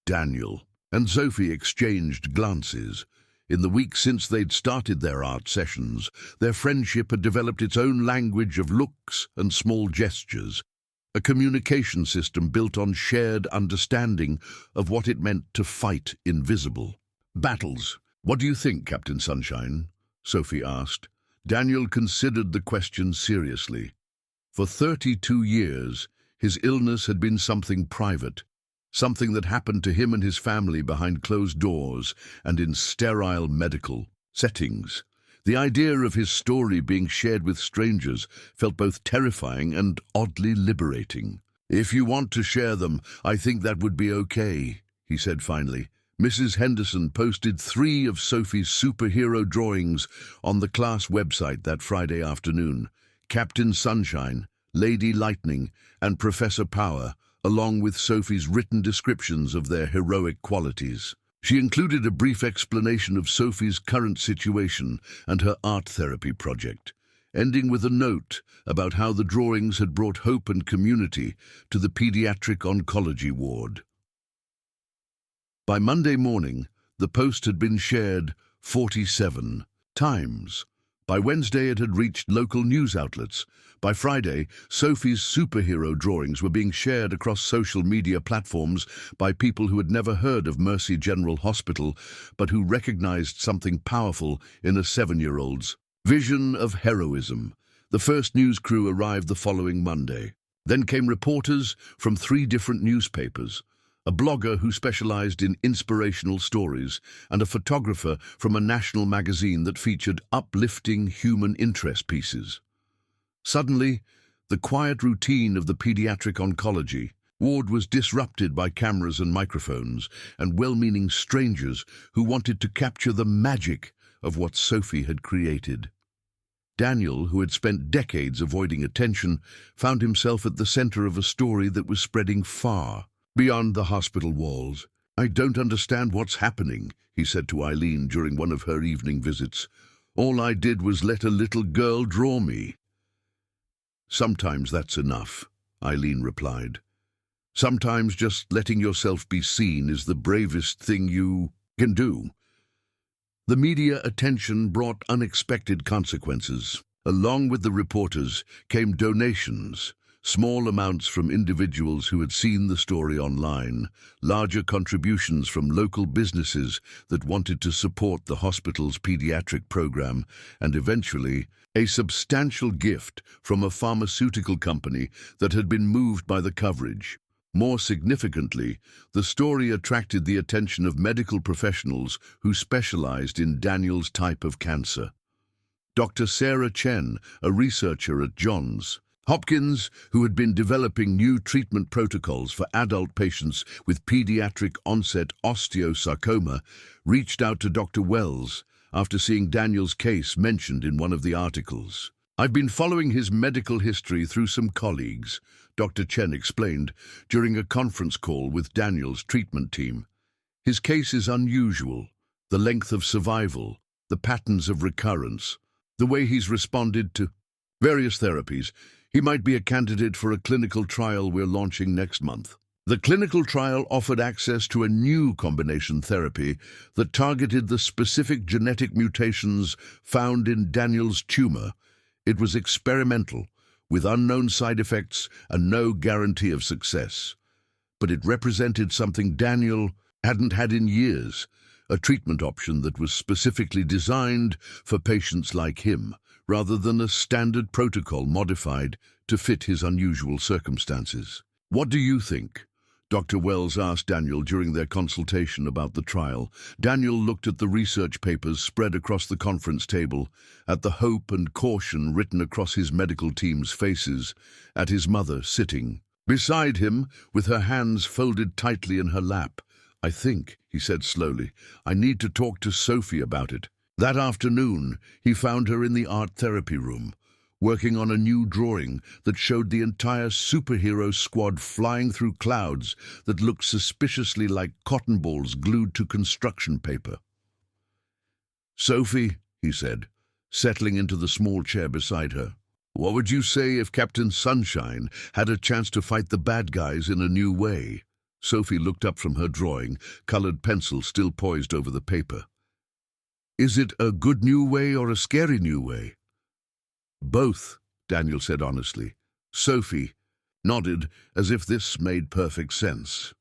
Daniel and Sophie exchanged glances. In the weeks since they'd started their art sessions, their friendship had developed its own language of looks and small gestures, a communication system built on shared understanding of what it meant to fight invisible battles. What do you think, Captain Sunshine? Sophie asked. Daniel considered the question seriously. For 32 years, his illness had been something private, something that happened to him and his family behind closed doors and in sterile medical settings. The idea of his story being shared with strangers felt both terrifying and oddly liberating. If you want to share them, I think that would be okay, he said finally. Mrs. Henderson posted 3 of Sophie's superhero drawings on the class website that Friday afternoon. Captain Sunshine, Lady Lightning, and Professor Power, along with Sophie's written descriptions of their heroic qualities. She included a brief explanation of Sophie's current situation and her art therapy project, ending with a note about how the drawings had brought hope and community to the pediatric oncology ward. By Monday morning, the post had been shared 47 times. By Wednesday, it had reached local news outlets. By Friday, Sophie's superhero drawings were being shared across social media platforms by people who had never heard of Mercy General Hospital, but who recognized something powerful in a 7-year-old's vision of heroism. The first news crew arrived the following Monday. Then came reporters from 3 different newspapers, a blogger who specialized in inspirational stories, and a photographer from a national magazine that featured uplifting human interest pieces. Suddenly, the quiet routine of the pediatric oncology ward was disrupted by cameras and microphones and well-meaning strangers who wanted to capture the magic of what Sophie had created. Daniel, who had spent decades avoiding attention, found himself at the center of a story that was spreading far beyond the hospital walls. I don't understand what's happening, he said to Eileen during one of her evening visits. All I did was let a little girl draw me. Sometimes that's enough, Eileen replied. Sometimes just letting yourself be seen is the bravest thing you can do. The media attention brought unexpected consequences. Along with the reporters came donations, small amounts from individuals who had seen the story online, larger contributions from local businesses that wanted to support the hospital's pediatric program, and eventually a substantial gift from a pharmaceutical company that had been moved by the coverage. More significantly, the story attracted the attention of medical professionals who specialized in Daniel's type of cancer. Dr. Sarah Chen, a researcher at Johns Hopkins, who had been developing new treatment protocols for adult patients with pediatric onset osteosarcoma, reached out to Dr. Wells after seeing Daniel's case mentioned in one of the articles. "I've been following his medical history through some colleagues," Dr. Chen explained during a conference call with Daniel's treatment team. "His case is unusual. The length of survival, the patterns of recurrence, the way he's responded to various therapies. He might be a candidate for a clinical trial we're launching next month." The clinical trial offered access to a new combination therapy that targeted the specific genetic mutations found in Daniel's tumor. It was experimental, with unknown side effects and no guarantee of success. But it represented something Daniel hadn't had in years, a treatment option that was specifically designed for patients like him, rather than a standard protocol modified to fit his unusual circumstances. "What do you think?" Dr. Wells asked Daniel during their consultation about the trial. Daniel looked at the research papers spread across the conference table, at the hope and caution written across his medical team's faces, at his mother sitting beside him with her hands folded tightly in her lap. "I think," he said slowly, "I need to talk to Sophie about it." That afternoon, he found her in the art therapy room, working on a new drawing that showed the entire superhero squad flying through clouds that looked suspiciously like cotton balls glued to construction paper. "Sophie," he said, settling into the small chair beside her, "what would you say if Captain Sunshine had a chance to fight the bad guys in a new way?" Sophie looked up from her drawing, colored pencil still poised over the paper. "Is it a good new way or a scary new way?" "Both," Daniel said honestly. Sophie nodded as if this made perfect sense.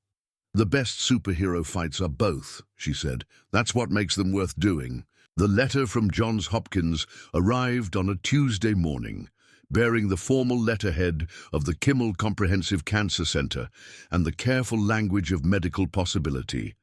"The best superhero fights are both," she said. "That's what makes them worth doing." The letter from Johns Hopkins arrived on a Tuesday morning, bearing the formal letterhead of the Kimmel Comprehensive Cancer Center and the careful language of medical possibility.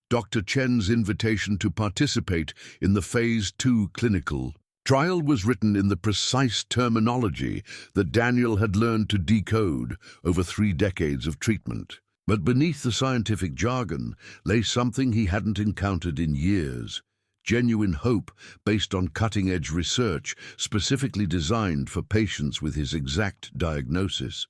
Dr. Chen's invitation to participate in the Phase 2 clinical trial was written in the precise terminology that Daniel had learned to decode over 3 decades of treatment. But beneath the scientific jargon lay something he hadn't encountered in years: genuine hope based on cutting-edge research specifically designed for patients with his exact diagnosis.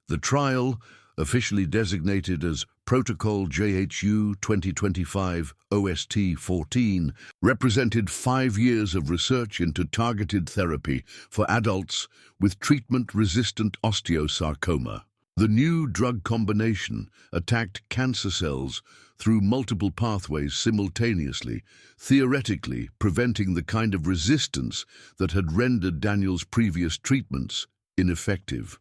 The trial, officially designated as Protocol JHU 2025 OST 14, represented 5 years of research into targeted therapy for adults with treatment-resistant osteosarcoma. The new drug combination attacked cancer cells through multiple pathways simultaneously, theoretically preventing the kind of resistance that had rendered Daniel's previous treatments ineffective.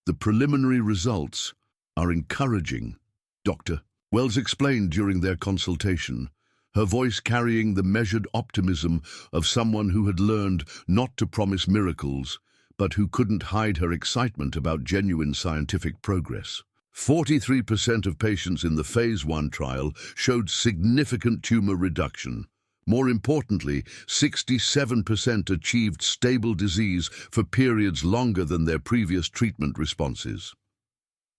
"The preliminary results are encouraging," Dr. Wells explained during their consultation, her voice carrying the measured optimism of someone who had learned not to promise miracles, but who couldn't hide her excitement about genuine scientific progress. 43% of patients in the Phase 1 trial showed significant tumor reduction. More importantly, 67% achieved stable disease for periods longer than their previous treatment responses.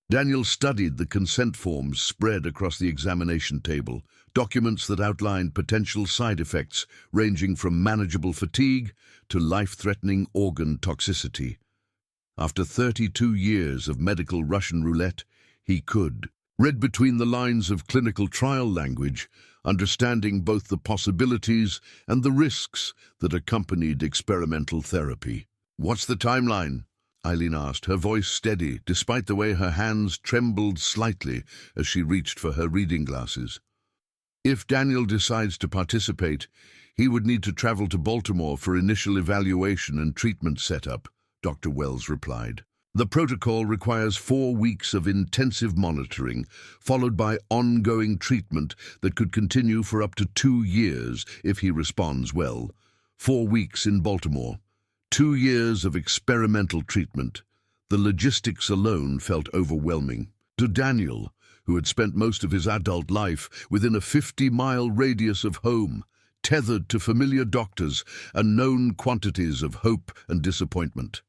Daniel studied the consent forms spread across the examination table, documents that outlined potential side effects ranging from manageable fatigue to life-threatening organ toxicity. After 32 years of medical Russian roulette, he could read between the lines of clinical trial language, understanding both the possibilities and the risks that accompanied experimental therapy. "What's the timeline?" Eileen asked, her voice steady, despite the way her hands trembled slightly as she reached for her reading glasses. If Daniel decides to participate, he would need to travel to Baltimore for initial evaluation and treatment setup, Dr. Wells replied. The protocol requires 4 weeks of intensive monitoring, followed by ongoing treatment that could continue for up to 2 years if he responds well. 4 weeks in Baltimore. 2 years of experimental treatment. The logistics alone felt overwhelming. To Daniel, who had spent most of his adult life within a 50-mile radius of home, tethered to familiar doctors and known quantities of hope and disappointment.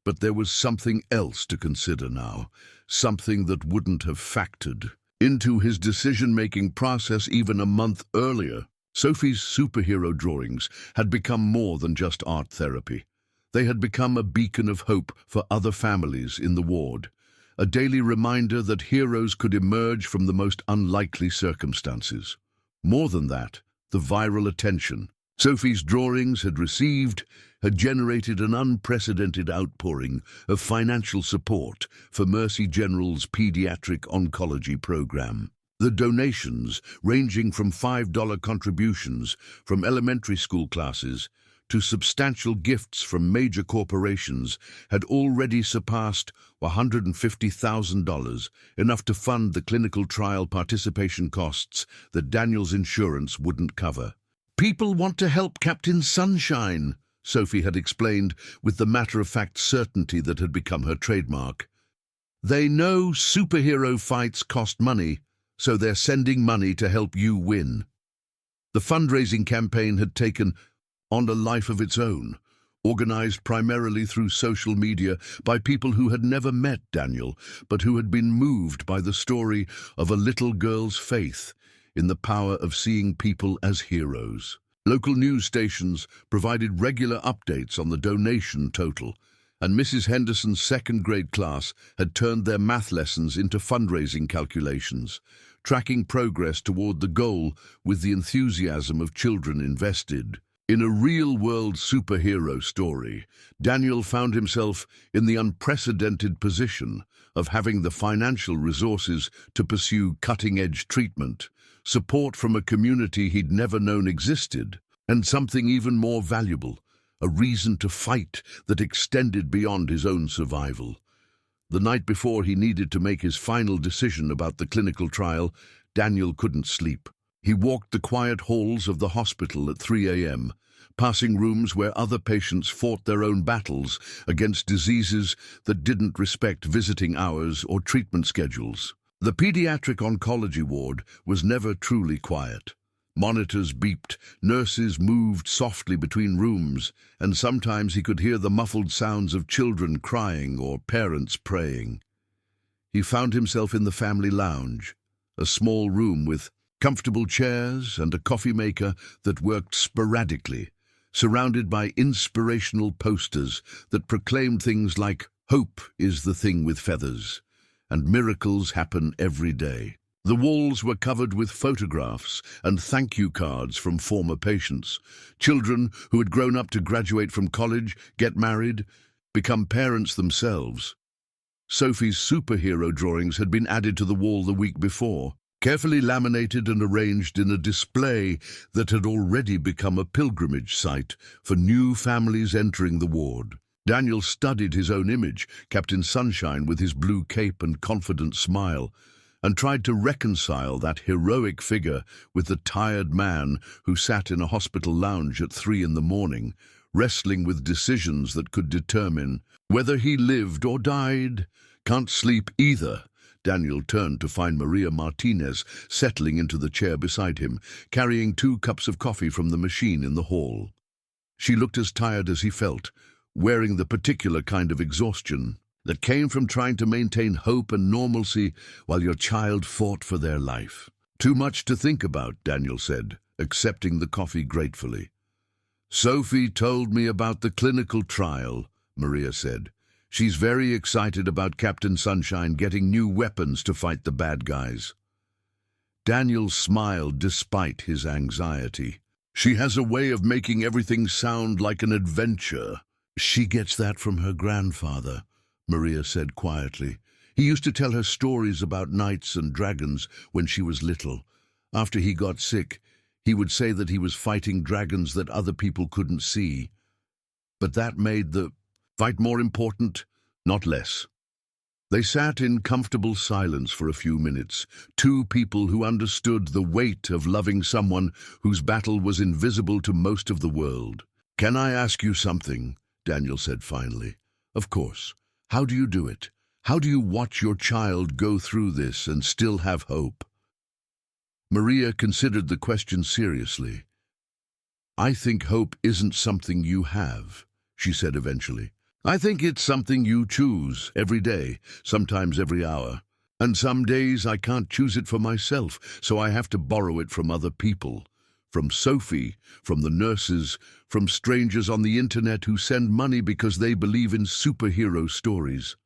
But there was something else to consider now, something that wouldn't have factored into his decision-making process even a month earlier. Sophie's superhero drawings had become more than just art therapy. They had become a beacon of hope for other families in the ward, a daily reminder that heroes could emerge from the most unlikely circumstances. More than that, the viral attention Sophie's drawings had received had generated an unprecedented outpouring of financial support for Mercy General's pediatric oncology program. The donations, ranging from $5 contributions from elementary school classes to substantial gifts from major corporations, had already surpassed $150,000, enough to fund the clinical trial participation costs that Daniel's insurance wouldn't cover. "People want to help Captain Sunshine," Sophie had explained with the matter-of-fact certainty that had become her trademark. "They know superhero fights cost money, so they're sending money to help you win." The fundraising campaign had taken on a life of its own, organized primarily through social media by people who had never met Daniel, but who had been moved by the story of a little girl's faith in the power of seeing people as heroes. Local news stations provided regular updates on the donation total, and Mrs. Henderson's second-grade class had turned their math lessons into fundraising calculations, tracking progress toward the goal with the enthusiasm of children invested. In a real-world superhero story, Daniel found himself in the unprecedented position of having the financial resources to pursue cutting-edge treatment, support from a community he'd never known existed, and something even more valuable, a reason to fight that extended beyond his own survival. The night before he needed to make his final decision about the clinical trial, Daniel couldn't sleep. He walked the quiet halls of the hospital at 3 a.m., passing rooms where other patients fought their own battles against diseases that didn't respect visiting hours or treatment schedules. The pediatric oncology ward was never truly quiet. Monitors beeped, nurses moved softly between rooms, and sometimes he could hear the muffled sounds of children crying or parents praying. He found himself in the family lounge, a small room with comfortable chairs and a coffee maker that worked sporadically, surrounded by inspirational posters that proclaimed things like "Hope is the thing with feathers," and "Miracles happen every day." The walls were covered with photographs and thank you cards from former patients, children who had grown up to graduate from college, get married, become parents themselves. Sophie's superhero drawings had been added to the wall the week before, carefully laminated and arranged in a display that had already become a pilgrimage site for new families entering the ward. Daniel studied his own image, Captain Sunshine with his blue cape and confident smile, and tried to reconcile that heroic figure with the tired man who sat in a hospital lounge at 3 in the morning, wrestling with decisions that could determine whether he lived or died. "Can't sleep either." Daniel turned to find Maria Martinez settling into the chair beside him, carrying 2 cups of coffee from the machine in the hall. She looked as tired as he felt, wearing the particular kind of exhaustion that came from trying to maintain hope and normalcy while your child fought for their life. "Too much to think about," Daniel said, accepting the coffee gratefully. "Sophie told me about the clinical trial," Maria said. "She's very excited about Captain Sunshine getting new weapons to fight the bad guys." Daniel smiled despite his anxiety. "She has a way of making everything sound like an adventure," She gets that from her grandfather, Maria said quietly. He used to tell her stories about knights and dragons when she was little. After he got sick, he would say that he was fighting dragons that other people couldn't see. But that made the fight more important, not less. They sat in comfortable silence for a few minutes, two people who understood the weight of loving someone whose battle was invisible to most of the world. "Can I ask you something?" Daniel said finally. "Of course. How do you do it? How do you watch your child go through this and still have hope?" Maria considered the question seriously. "I think hope isn't something you have," she said eventually. "I think it's something you choose every day, sometimes every hour. And some days I can't choose it for myself, so I have to borrow it from other people. From Sophie, from the nurses, from strangers on the internet who send money because they believe in superhero stories."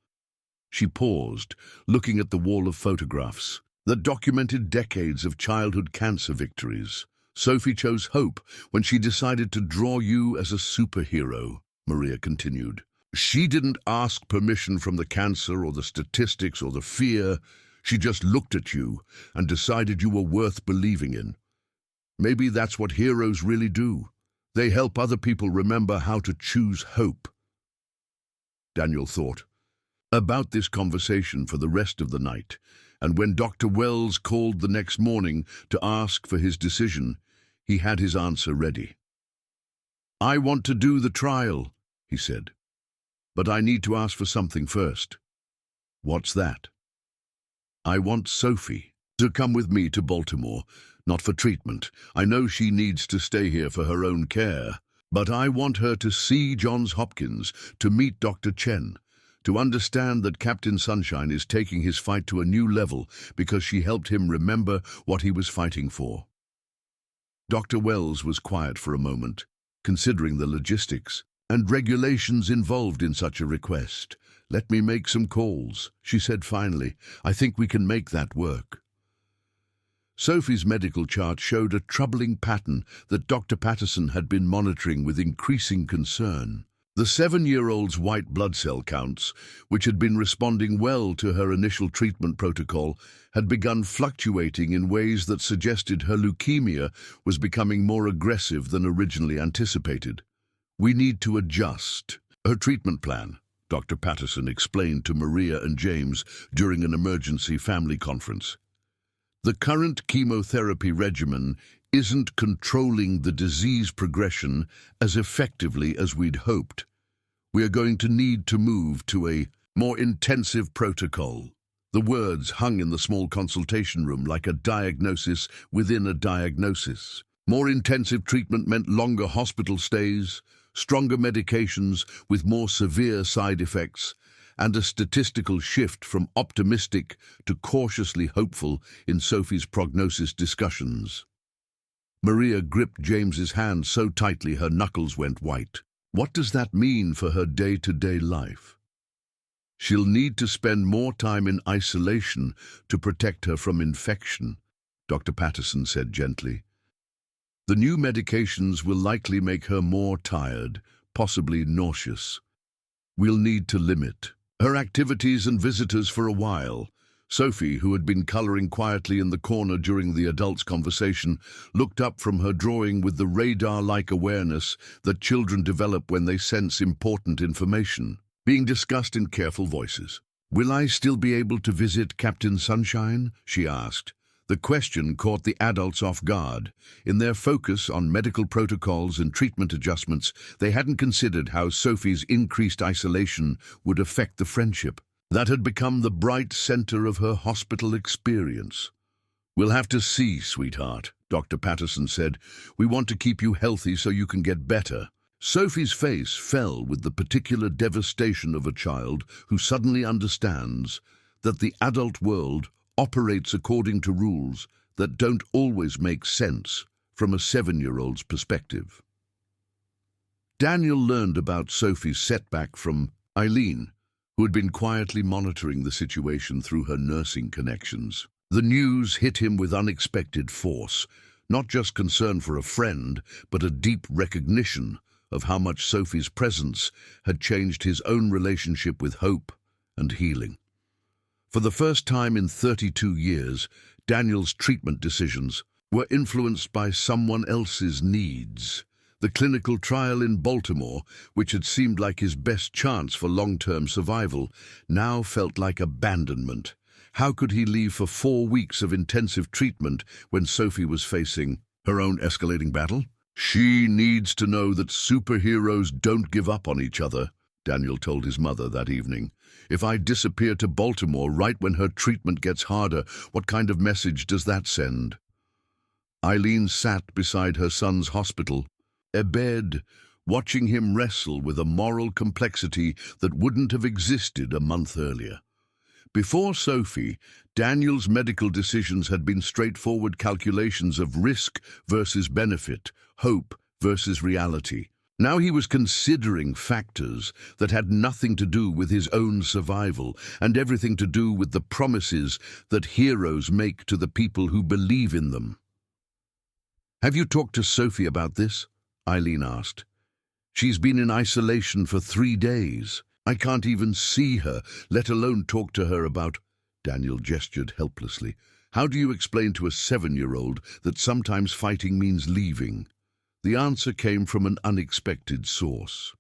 She paused, looking at the wall of photographs that documented decades of childhood cancer victories. "Sophie chose hope when she decided to draw you as a superhero," Maria continued. "She didn't ask permission from the cancer or the statistics or the fear. She just looked at you and decided you were worth believing in. Maybe that's what heroes really do. They help other people remember how to choose hope." Daniel thought about this conversation for the rest of the night, and when Dr. Wells called the next morning to ask for his decision, he had his answer ready. "I want to do the trial," he said. "But I need to ask for something first." "What's that?" "I want Sophie to come with me to Baltimore, not for treatment. I know she needs to stay here for her own care, but I want her to see Johns Hopkins, to meet Dr. Chen, to understand that Captain Sunshine is taking his fight to a new level because she helped him remember what he was fighting for." Dr. Wells was quiet for a moment, considering the logistics and regulations involved in such a request. "Let me make some calls," she said finally. "I think we can make that work." Sophie's medical chart showed a troubling pattern that Dr. Patterson had been monitoring with increasing concern. The 7-year-old's white blood cell counts, which had been responding well to her initial treatment protocol, had begun fluctuating in ways that suggested her leukemia was becoming more aggressive than originally anticipated. "We need to adjust her treatment plan," Dr. Patterson explained to Maria and James during an emergency family conference. "The current chemotherapy regimen isn't controlling the disease progression as effectively as we'd hoped. We are going to need to move to a more intensive protocol." The words hung in the small consultation room like a diagnosis within a diagnosis. More intensive treatment meant longer hospital stays, stronger medications with more severe side effects, and a statistical shift from optimistic to cautiously hopeful in Sophie's prognosis discussions. Maria gripped James's hand so tightly her knuckles went white. What does that mean for her day-to-day life? "She'll need to spend more time in isolation to protect her from infection," Dr. Patterson said gently. "The new medications will likely make her more tired, possibly nauseous. We'll need to limit her activities and visitors for a while." Sophie, who had been coloring quietly in the corner during the adults' conversation, looked up from her drawing with the radar-like awareness that children develop when they sense important information being discussed in careful voices. "Will I still be able to visit Captain Sunshine?" she asked. The question caught the adults off guard. In their focus on medical protocols and treatment adjustments, they hadn't considered how Sophie's increased isolation would affect the friendship that had become the bright center of her hospital experience. "We'll have to see, sweetheart," Dr. Patterson said. "We want to keep you healthy so you can get better." Sophie's face fell with the particular devastation of a child who suddenly understands that the adult world operates according to rules that don't always make sense from a 7-year-old's perspective. Daniel learned about Sophie's setback from Eileen, who had been quietly monitoring the situation through her nursing connections. The news hit him with unexpected force, not just concern for a friend, but a deep recognition of how much Sophie's presence had changed his own relationship with hope and healing. For the first time in 32 years, Daniel's treatment decisions were influenced by someone else's needs. The clinical trial in Baltimore, which had seemed like his best chance for long-term survival, now felt like abandonment. How could he leave for 4 weeks of intensive treatment when Sophie was facing her own escalating battle? "She needs to know that superheroes don't give up on each other," Daniel told his mother that evening. "If I disappear to Baltimore right when her treatment gets harder, what kind of message does that send?" Eileen sat beside her son's hospital bed, watching him wrestle with a moral complexity that wouldn't have existed a month earlier. Before Sophie, Daniel's medical decisions had been straightforward calculations of risk versus benefit, hope versus reality. Now he was considering factors that had nothing to do with his own survival and everything to do with the promises that heroes make to the people who believe in them. "Have you talked to Sophie about this?" Eileen asked. "She's been in isolation for 3 days. I can't even see her, let alone talk to her about—" Daniel gestured helplessly. "How do you explain to a 7-year-old that sometimes fighting means leaving?" The answer came from an unexpected source.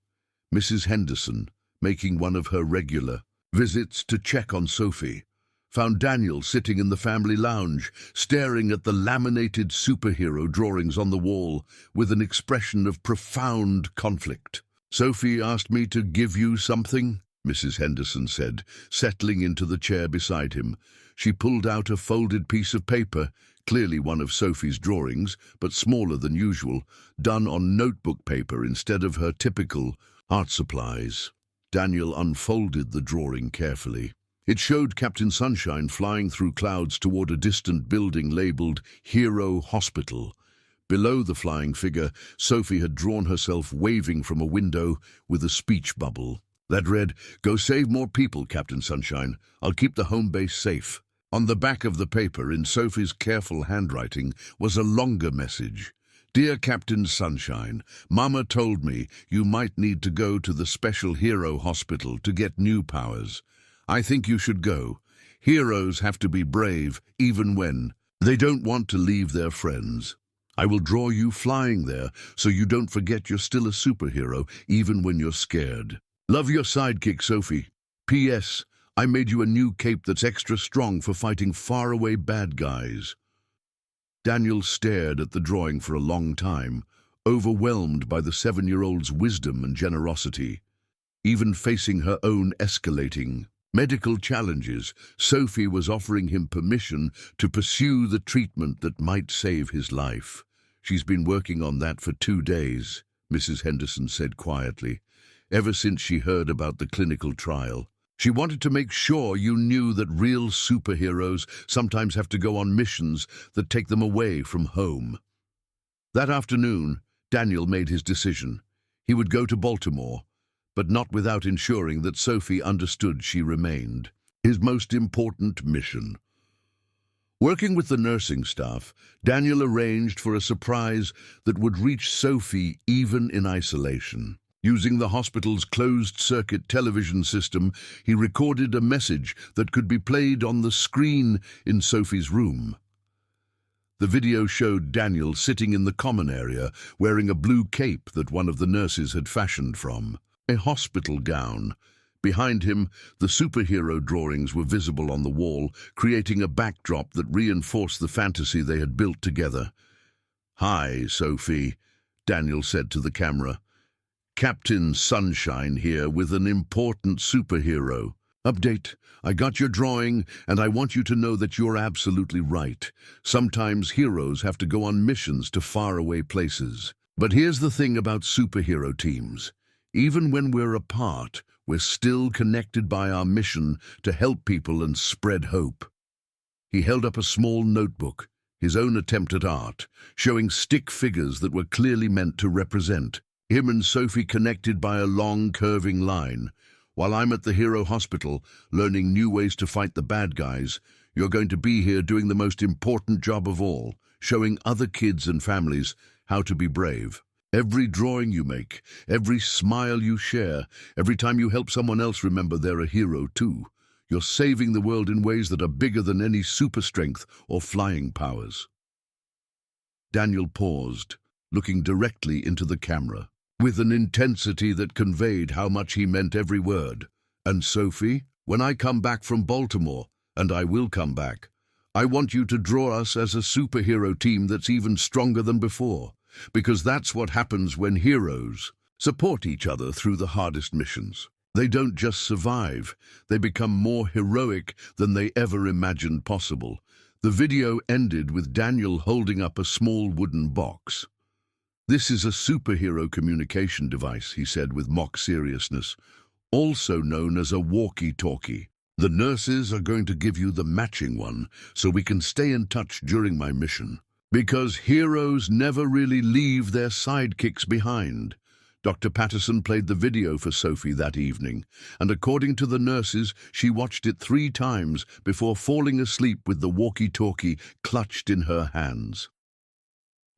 Mrs. Henderson, making one of her regular visits to check on Sophie, found Daniel sitting in the family lounge, staring at the laminated superhero drawings on the wall with an expression of profound conflict. "Sophie asked me to give you something," Mrs. Henderson said, settling into the chair beside him. She pulled out a folded piece of paper, clearly one of Sophie's drawings, but smaller than usual, done on notebook paper instead of her typical art supplies. Daniel unfolded the drawing carefully. It showed Captain Sunshine flying through clouds toward a distant building labeled Hero Hospital. Below the flying figure, Sophie had drawn herself waving from a window with a speech bubble that read, "Go save more people, Captain Sunshine. I'll keep the home base safe." On the back of the paper, in Sophie's careful handwriting, was a longer message. "Dear Captain Sunshine, Mama told me you might need to go to the Special Hero Hospital to get new powers. I think you should go. Heroes have to be brave, even when they don't want to leave their friends. I will draw you flying there, so you don't forget you're still a superhero, even when you're scared. Love your sidekick, Sophie. P.S. I made you a new cape that's extra strong for fighting faraway bad guys." Daniel stared at the drawing for a long time, overwhelmed by the 7-year-old's wisdom and generosity. Even facing her own escalating medical challenges, Sophie was offering him permission to pursue the treatment that might save his life. "She's been working on that for 2 days," Mrs. Henderson said quietly, "ever since she heard about the clinical trial. She wanted to make sure you knew that real superheroes sometimes have to go on missions that take them away from home." That afternoon, Daniel made his decision. He would go to Baltimore, but not without ensuring that Sophie understood she remained his most important mission. Working with the nursing staff, Daniel arranged for a surprise that would reach Sophie even in isolation. Using the hospital's closed-circuit television system, he recorded a message that could be played on the screen in Sophie's room. The video showed Daniel sitting in the common area, wearing a blue cape that one of the nurses had fashioned from a hospital gown. Behind him, the superhero drawings were visible on the wall, creating a backdrop that reinforced the fantasy they had built together. "Hi, Sophie," Daniel said to the camera. "Captain Sunshine here with an important superhero update. I got your drawing, and I want you to know that you're absolutely right. Sometimes heroes have to go on missions to faraway places. But here's the thing about superhero teams. Even when we're apart, we're still connected by our mission to help people and spread hope." He held up a small notebook, his own attempt at art, showing stick figures that were clearly meant to represent him and Sophie connected by a long, curving line. "While I'm at the Hero Hospital, learning new ways to fight the bad guys, you're going to be here doing the most important job of all, showing other kids and families how to be brave." Every drawing you make, every smile you share, every time you help someone else remember they're a hero too. You're saving the world in ways that are bigger than any super strength or flying powers. Daniel paused, looking directly into the camera, with an intensity that conveyed how much he meant every word. And Sophie, when I come back from Baltimore, and I will come back, I want you to draw us as a superhero team that's even stronger than before, because that's what happens when heroes support each other through the hardest missions. They don't just survive, they become more heroic than they ever imagined possible. The video ended with Daniel holding up a small wooden box. "This is a superhero communication device," he said with mock seriousness, "also known as a walkie-talkie. The nurses are going to give you the matching one so we can stay in touch during my mission. Because heroes never really leave their sidekicks behind." Dr. Patterson played the video for Sophie that evening, and according to the nurses, she watched it 3 times before falling asleep with the walkie-talkie clutched in her hands.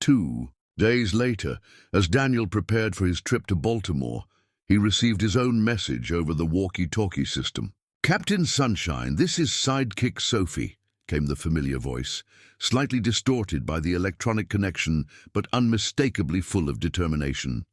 2 days later, as Daniel prepared for his trip to Baltimore, he received his own message over the walkie-talkie system. "Captain Sunshine, this is Sidekick Sophie," came the familiar voice, slightly distorted by the electronic connection, but unmistakably full of determination.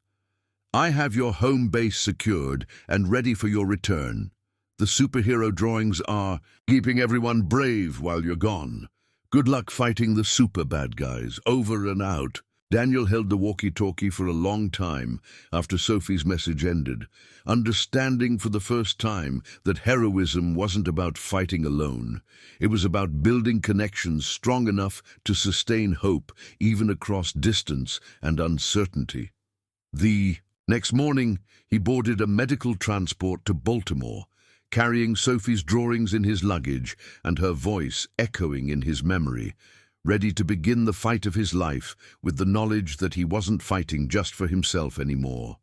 "I have your home base secured and ready for your return. The superhero drawings are keeping everyone brave while you're gone. Good luck fighting the super bad guys. Over and out." Daniel held the walkie-talkie for a long time after Sophie's message ended, understanding for the first time that heroism wasn't about fighting alone. It was about building connections strong enough to sustain hope even across distance and uncertainty. The next morning, he boarded a medical transport to Baltimore, carrying Sophie's drawings in his luggage and her voice echoing in his memory, ready to begin the fight of his life with the knowledge that he wasn't fighting just for himself anymore.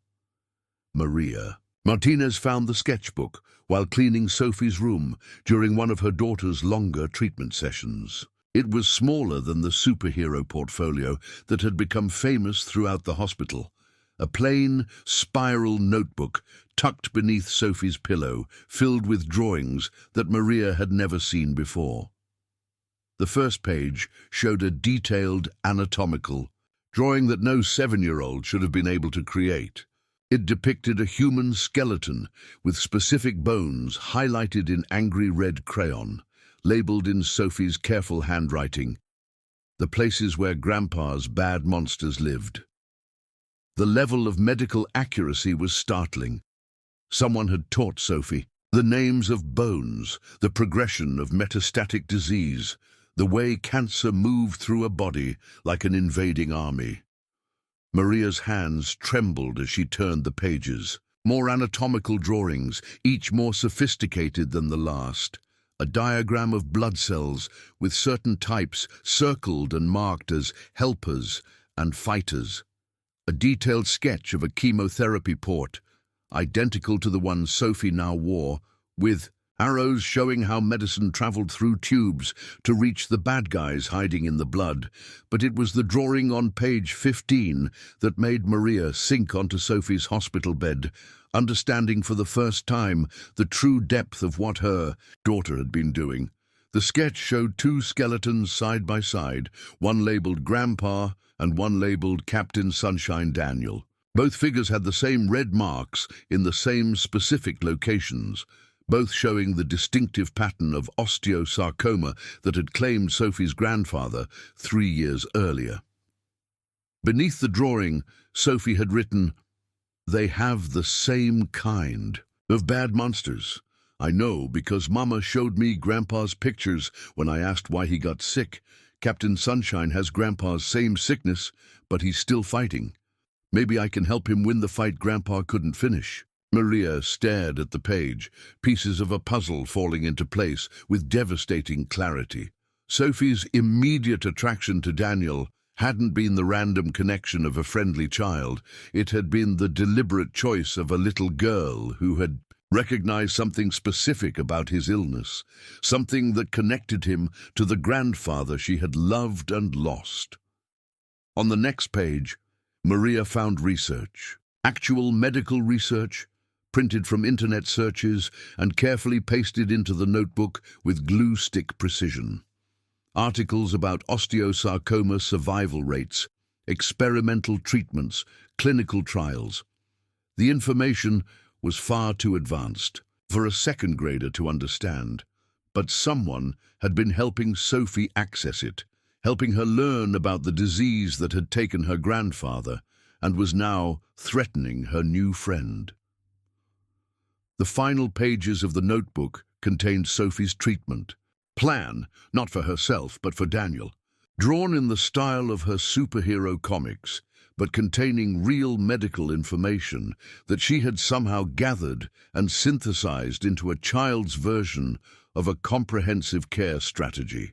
Maria Martinez found the sketchbook while cleaning Sophie's room during one of her daughter's longer treatment sessions. It was smaller than the superhero portfolio that had become famous throughout the hospital. A plain, spiral notebook tucked beneath Sophie's pillow, filled with drawings that Maria had never seen before. The first page showed a detailed anatomical drawing that no 7-year-old should have been able to create. It depicted a human skeleton with specific bones highlighted in angry red crayon, labeled in Sophie's careful handwriting, the places where Grandpa's bad monsters lived. The level of medical accuracy was startling. Someone had taught Sophie the names of bones, the progression of metastatic disease, the way cancer moved through a body like an invading army. Maria's hands trembled as she turned the pages. More anatomical drawings, each more sophisticated than the last. A diagram of blood cells with certain types circled and marked as helpers and fighters. A detailed sketch of a chemotherapy port, identical to the one Sophie now wore, with arrows showing how medicine traveled through tubes to reach the bad guys hiding in the blood. But it was the drawing on page 15 that made Maria sink onto Sophie's hospital bed, understanding for the first time the true depth of what her daughter had been doing. The sketch showed 2 skeletons side by side, one labeled Grandpa and one labeled Captain Sunshine Daniel. Both figures had the same red marks in the same specific locations, both showing the distinctive pattern of osteosarcoma that had claimed Sophie's grandfather 3 years earlier. Beneath the drawing, Sophie had written, "They have the same kind of bad monsters. I know because Mama showed me Grandpa's pictures when I asked why he got sick. Captain Sunshine has Grandpa's same sickness, but he's still fighting. Maybe I can help him win the fight Grandpa couldn't finish." Maria stared at the page, pieces of a puzzle falling into place with devastating clarity. Sophie's immediate attraction to Daniel hadn't been the random connection of a friendly child. It had been the deliberate choice of a little girl who had recognized something specific about his illness, something that connected him to the grandfather she had loved and lost. On the next page, Maria found research, actual medical research, printed from internet searches and carefully pasted into the notebook with glue stick precision. Articles about osteosarcoma survival rates, experimental treatments, clinical trials. The information was far too advanced for a second grader to understand, but someone had been helping Sophie access it, helping her learn about the disease that had taken her grandfather and was now threatening her new friend. The final pages of the notebook contained Sophie's treatment plan, not for herself but for Daniel, drawn in the style of her superhero comics, but containing real medical information that she had somehow gathered and synthesized into a child's version of a comprehensive care strategy.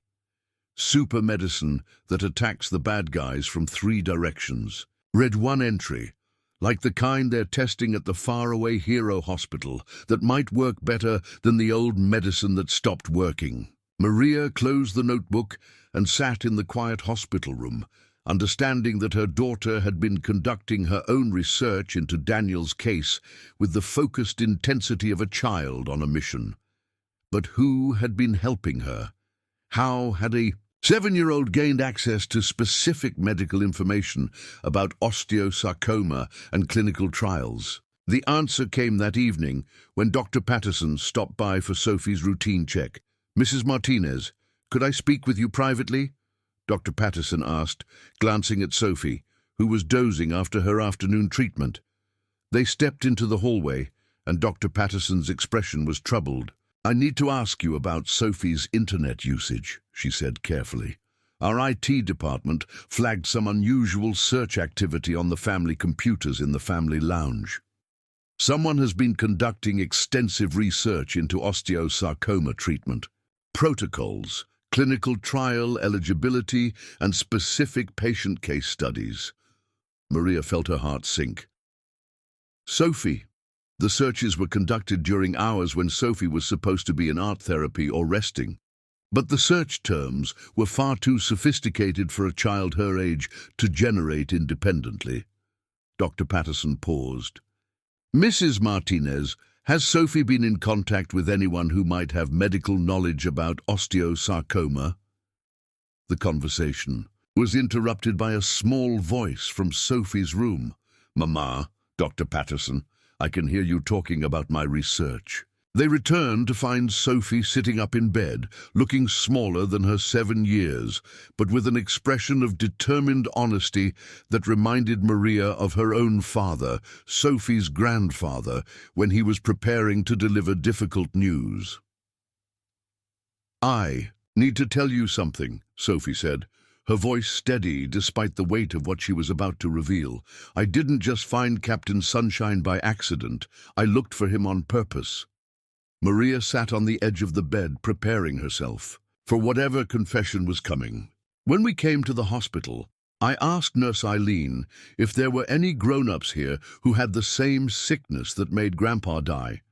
Super medicine that attacks the bad guys from 3 directions. Read one entry, like the kind they're testing at the faraway hero hospital that might work better than the old medicine that stopped working. Maria closed the notebook and sat in the quiet hospital room, understanding that her daughter had been conducting her own research into Daniel's case with the focused intensity of a child on a mission. But who had been helping her? How had a 7-year-old gained access to specific medical information about osteosarcoma and clinical trials? The answer came that evening when Dr. Patterson stopped by for Sophie's routine check. "Mrs. Martinez, could I speak with you privately?" Dr. Patterson asked, glancing at Sophie, who was dozing after her afternoon treatment. They stepped into the hallway, and Dr. Patterson's expression was troubled. "I need to ask you about Sophie's internet usage," she said carefully. "Our IT department flagged some unusual search activity on the family computers in the family lounge. Someone has been conducting extensive research into osteosarcoma treatment. Protocols, clinical trial eligibility, and specific patient case studies." Maria felt her heart sink. "Sophie, the searches were conducted during hours when Sophie was supposed to be in art therapy or resting. But the search terms were far too sophisticated for a child her age to generate independently." Dr. Patterson paused. "Mrs. Martinez, has Sophie been in contact with anyone who might have medical knowledge about osteosarcoma?" The conversation was interrupted by a small voice from Sophie's room. "Mama, Dr. Patterson, I can hear you talking about my research." They returned to find Sophie sitting up in bed, looking smaller than her 7 years, but with an expression of determined honesty that reminded Maria of her own father, Sophie's grandfather, when he was preparing to deliver difficult news. "I need to tell you something," Sophie said, her voice steady despite the weight of what she was about to reveal. "I didn't just find Captain Sunshine by accident. I looked for him on purpose." Maria sat on the edge of the bed, preparing herself for whatever confession was coming. "When we came to the hospital, I asked Nurse Eileen if there were any grown-ups here who had the same sickness that made Grandpa die.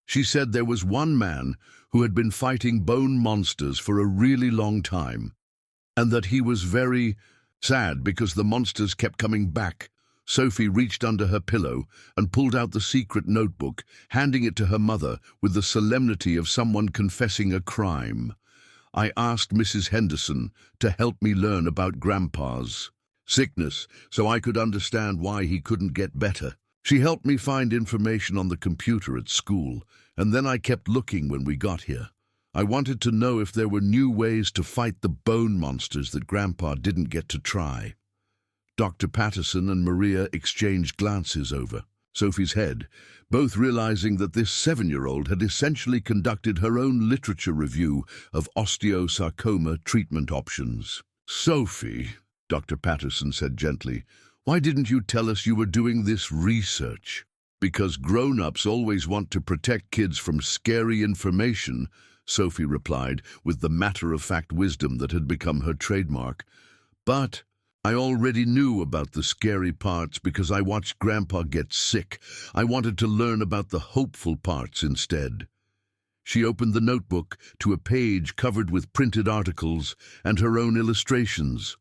She said there was one man who had been fighting bone monsters for a really long time, and that he was very sad because the monsters kept coming back." Sophie reached under her pillow and pulled out the secret notebook, handing it to her mother with the solemnity of someone confessing a crime. "I asked Mrs. Henderson to help me learn about Grandpa's sickness so I could understand why he couldn't get better. She helped me find information on the computer at school, and then I kept looking when we got here. I wanted to know if there were new ways to fight the bone monsters that Grandpa didn't get to try." Dr. Patterson and Maria exchanged glances over Sophie's head, both realizing that this 7-year-old had essentially conducted her own literature review of osteosarcoma treatment options. "Sophie," Dr. Patterson said gently, "why didn't you tell us you were doing this research?" "Because grown-ups always want to protect kids from scary information," Sophie replied with the matter-of-fact wisdom that had become her trademark. "But I already knew about the scary parts because I watched Grandpa get sick. I wanted to learn about the hopeful parts instead." She opened the notebook to a page covered with printed articles and her own illustrations.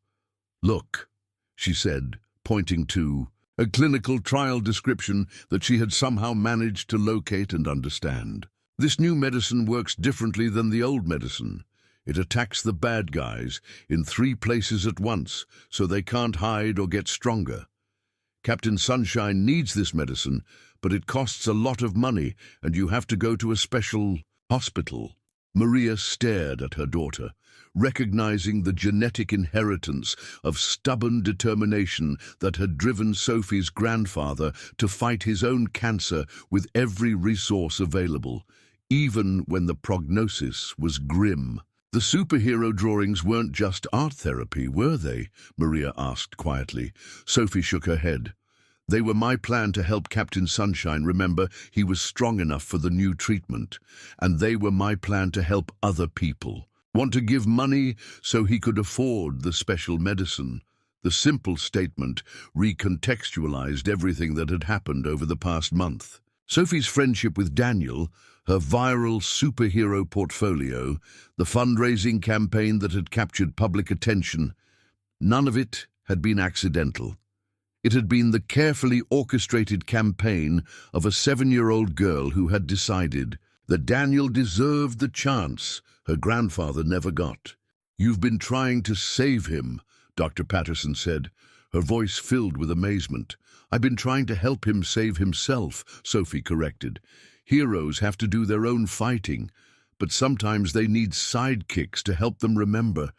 "Look," she said, pointing to a clinical trial description that she had somehow managed to locate and understand. This new medicine works differently than the old medicine. It attacks the bad guys in 3 places at once, so they can't hide or get stronger. Captain Sunshine needs this medicine, but it costs a lot of money, and you have to go to a special hospital. Maria stared at her daughter, recognizing the genetic inheritance of stubborn determination that had driven Sophie's grandfather to fight his own cancer with every resource available, even when the prognosis was grim. The superhero drawings weren't just art therapy, were they? Maria asked quietly. Sophie shook her head. They were my plan to help Captain Sunshine remember he was strong enough for the new treatment, and they were my plan to help other people. Want to give money so he could afford the special medicine. The simple statement recontextualized everything that had happened over the past month. Sophie's friendship with Daniel, her viral superhero portfolio, the fundraising campaign that had captured public attention, none of it had been accidental. It had been the carefully orchestrated campaign of a 7-year-old girl who had decided that Daniel deserved the chance her grandfather never got. "You've been trying to save him," Dr. Patterson said, her voice filled with amazement. "I've been trying to help him save himself," Sophie corrected. "Heroes have to do their own fighting, but sometimes they need sidekicks to help them remember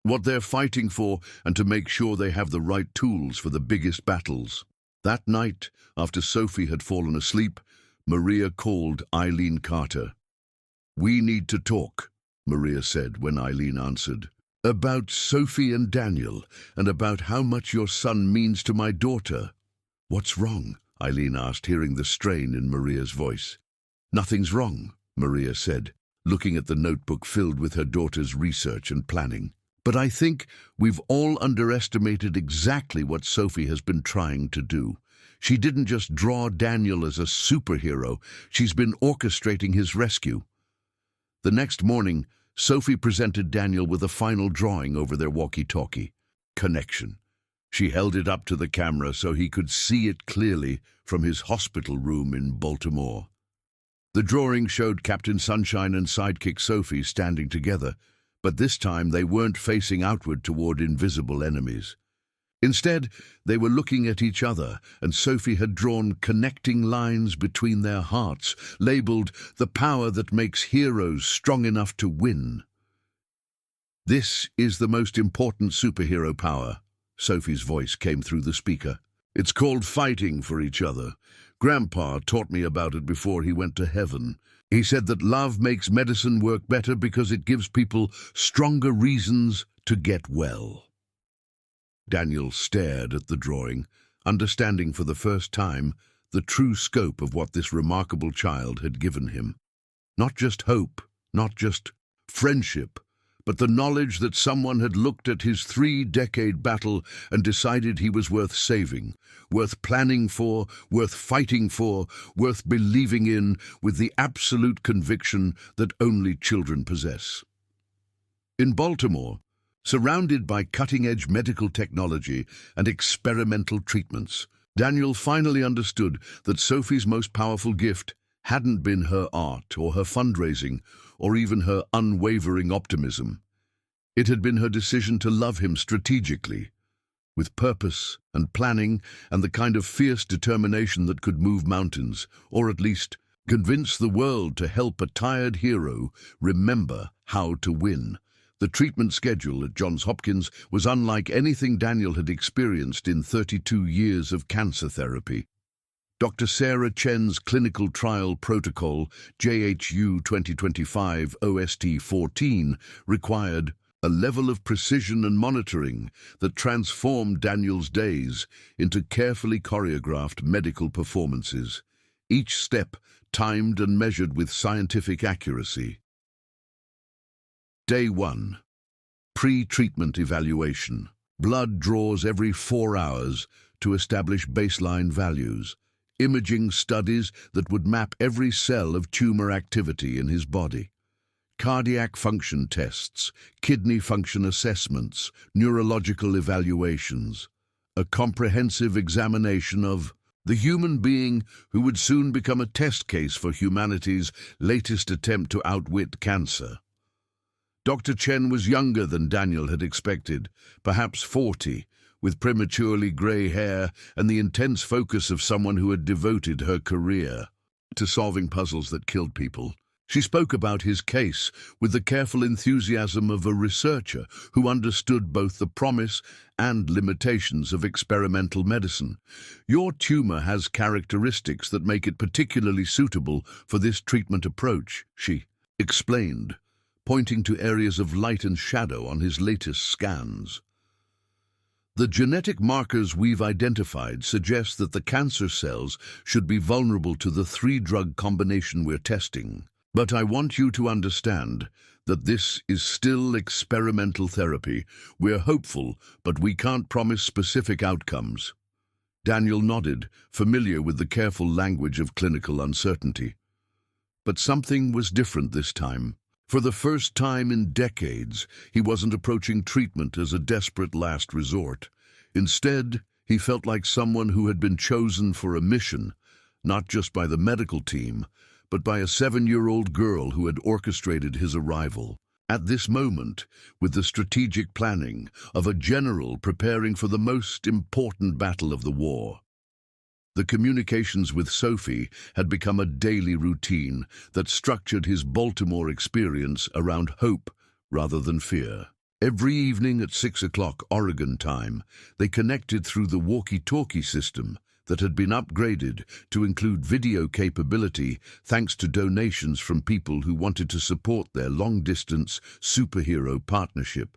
what they're fighting for and to make sure they have the right tools for the biggest battles." That night, after Sophie had fallen asleep, Maria called Eileen Carter. "We need to talk," Maria said when Eileen answered. "About Sophie and Daniel, and about how much your son means to my daughter." "What's wrong?" Eileen asked, hearing the strain in Maria's voice. "Nothing's wrong," Maria said, looking at the notebook filled with her daughter's research and planning. "But I think we've all underestimated exactly what Sophie has been trying to do. She didn't just draw Daniel as a superhero, she's been orchestrating his rescue." The next morning, Sophie presented Daniel with a final drawing over their walkie-talkie. Connection. She held it up to the camera so he could see it clearly from his hospital room in Baltimore. The drawing showed Captain Sunshine and sidekick Sophie standing together, but this time they weren't facing outward toward invisible enemies. Instead, they were looking at each other, and Sophie had drawn connecting lines between their hearts, labeled "the power that makes heroes strong enough to win." "This is the most important superhero power," Sophie's voice came through the speaker. "It's called fighting for each other. Grandpa taught me about it before he went to heaven. He said that love makes medicine work better because it gives people stronger reasons to get well." Daniel stared at the drawing, understanding for the first time the true scope of what this remarkable child had given him. Not just hope, not just friendship, but the knowledge that someone had looked at his 3-decade battle and decided he was worth saving, worth planning for, worth fighting for, worth believing in with the absolute conviction that only children possess. In Baltimore, surrounded by cutting-edge medical technology and experimental treatments, Daniel finally understood that Sophie's most powerful gift hadn't been her art or her fundraising or even her unwavering optimism. It had been her decision to love him strategically, with purpose and planning and the kind of fierce determination that could move mountains, or at least convince the world to help a tired hero remember how to win. The treatment schedule at Johns Hopkins was unlike anything Daniel had experienced in 32 years of cancer therapy. Dr. Sarah Chen's clinical trial protocol, JHU 2025 OST 14, required a level of precision and monitoring that transformed Daniel's days into carefully choreographed medical performances, each step timed and measured with scientific accuracy. Day 1. Pre-treatment evaluation. Blood draws every 4 hours to establish baseline values. Imaging studies that would map every cell of tumor activity in his body. Cardiac function tests, kidney function assessments, neurological evaluations. a comprehensive examination of the human being who would soon become a test case for humanity's latest attempt to outwit cancer. Dr. Chen was younger than Daniel had expected, perhaps 40, with prematurely grey hair and the intense focus of someone who had devoted her career to solving puzzles that killed people. She spoke about his case with the careful enthusiasm of a researcher who understood both the promise and limitations of experimental medicine. Your tumor has characteristics that make it particularly suitable for this treatment approach, she explained, pointing to areas of light and shadow on his latest scans. The genetic markers we've identified suggest that the cancer cells should be vulnerable to the 3-drug combination we're testing. But I want you to understand that this is still experimental therapy. We're hopeful, but we can't promise specific outcomes. Daniel nodded, familiar with the careful language of clinical uncertainty. But something was different this time. For the first time in decades, he wasn't approaching treatment as a desperate last resort. Instead, he felt like someone who had been chosen for a mission, not just by the medical team, but by a 7-year-old girl who had orchestrated his arrival. At this moment, with the strategic planning of a general preparing for the most important battle of the war. The communications with Sophie had become a daily routine that structured his Baltimore experience around hope rather than fear. Every evening at 6 o'clock Oregon time, they connected through the walkie-talkie system that had been upgraded to include video capability thanks to donations from people who wanted to support their long-distance superhero partnership.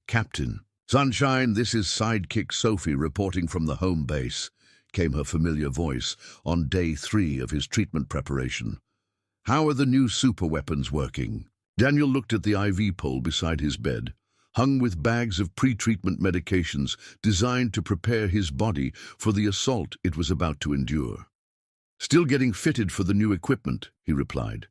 "Captain, Sunshine, this is Sidekick Sophie reporting from the home base," came her familiar voice on day 3 of his treatment preparation. "How are the new superweapons working?" Daniel looked at the IV pole beside his bed, hung with bags of pre-treatment medications designed to prepare his body for the assault it was about to endure. "Still getting fitted for the new equipment," he replied.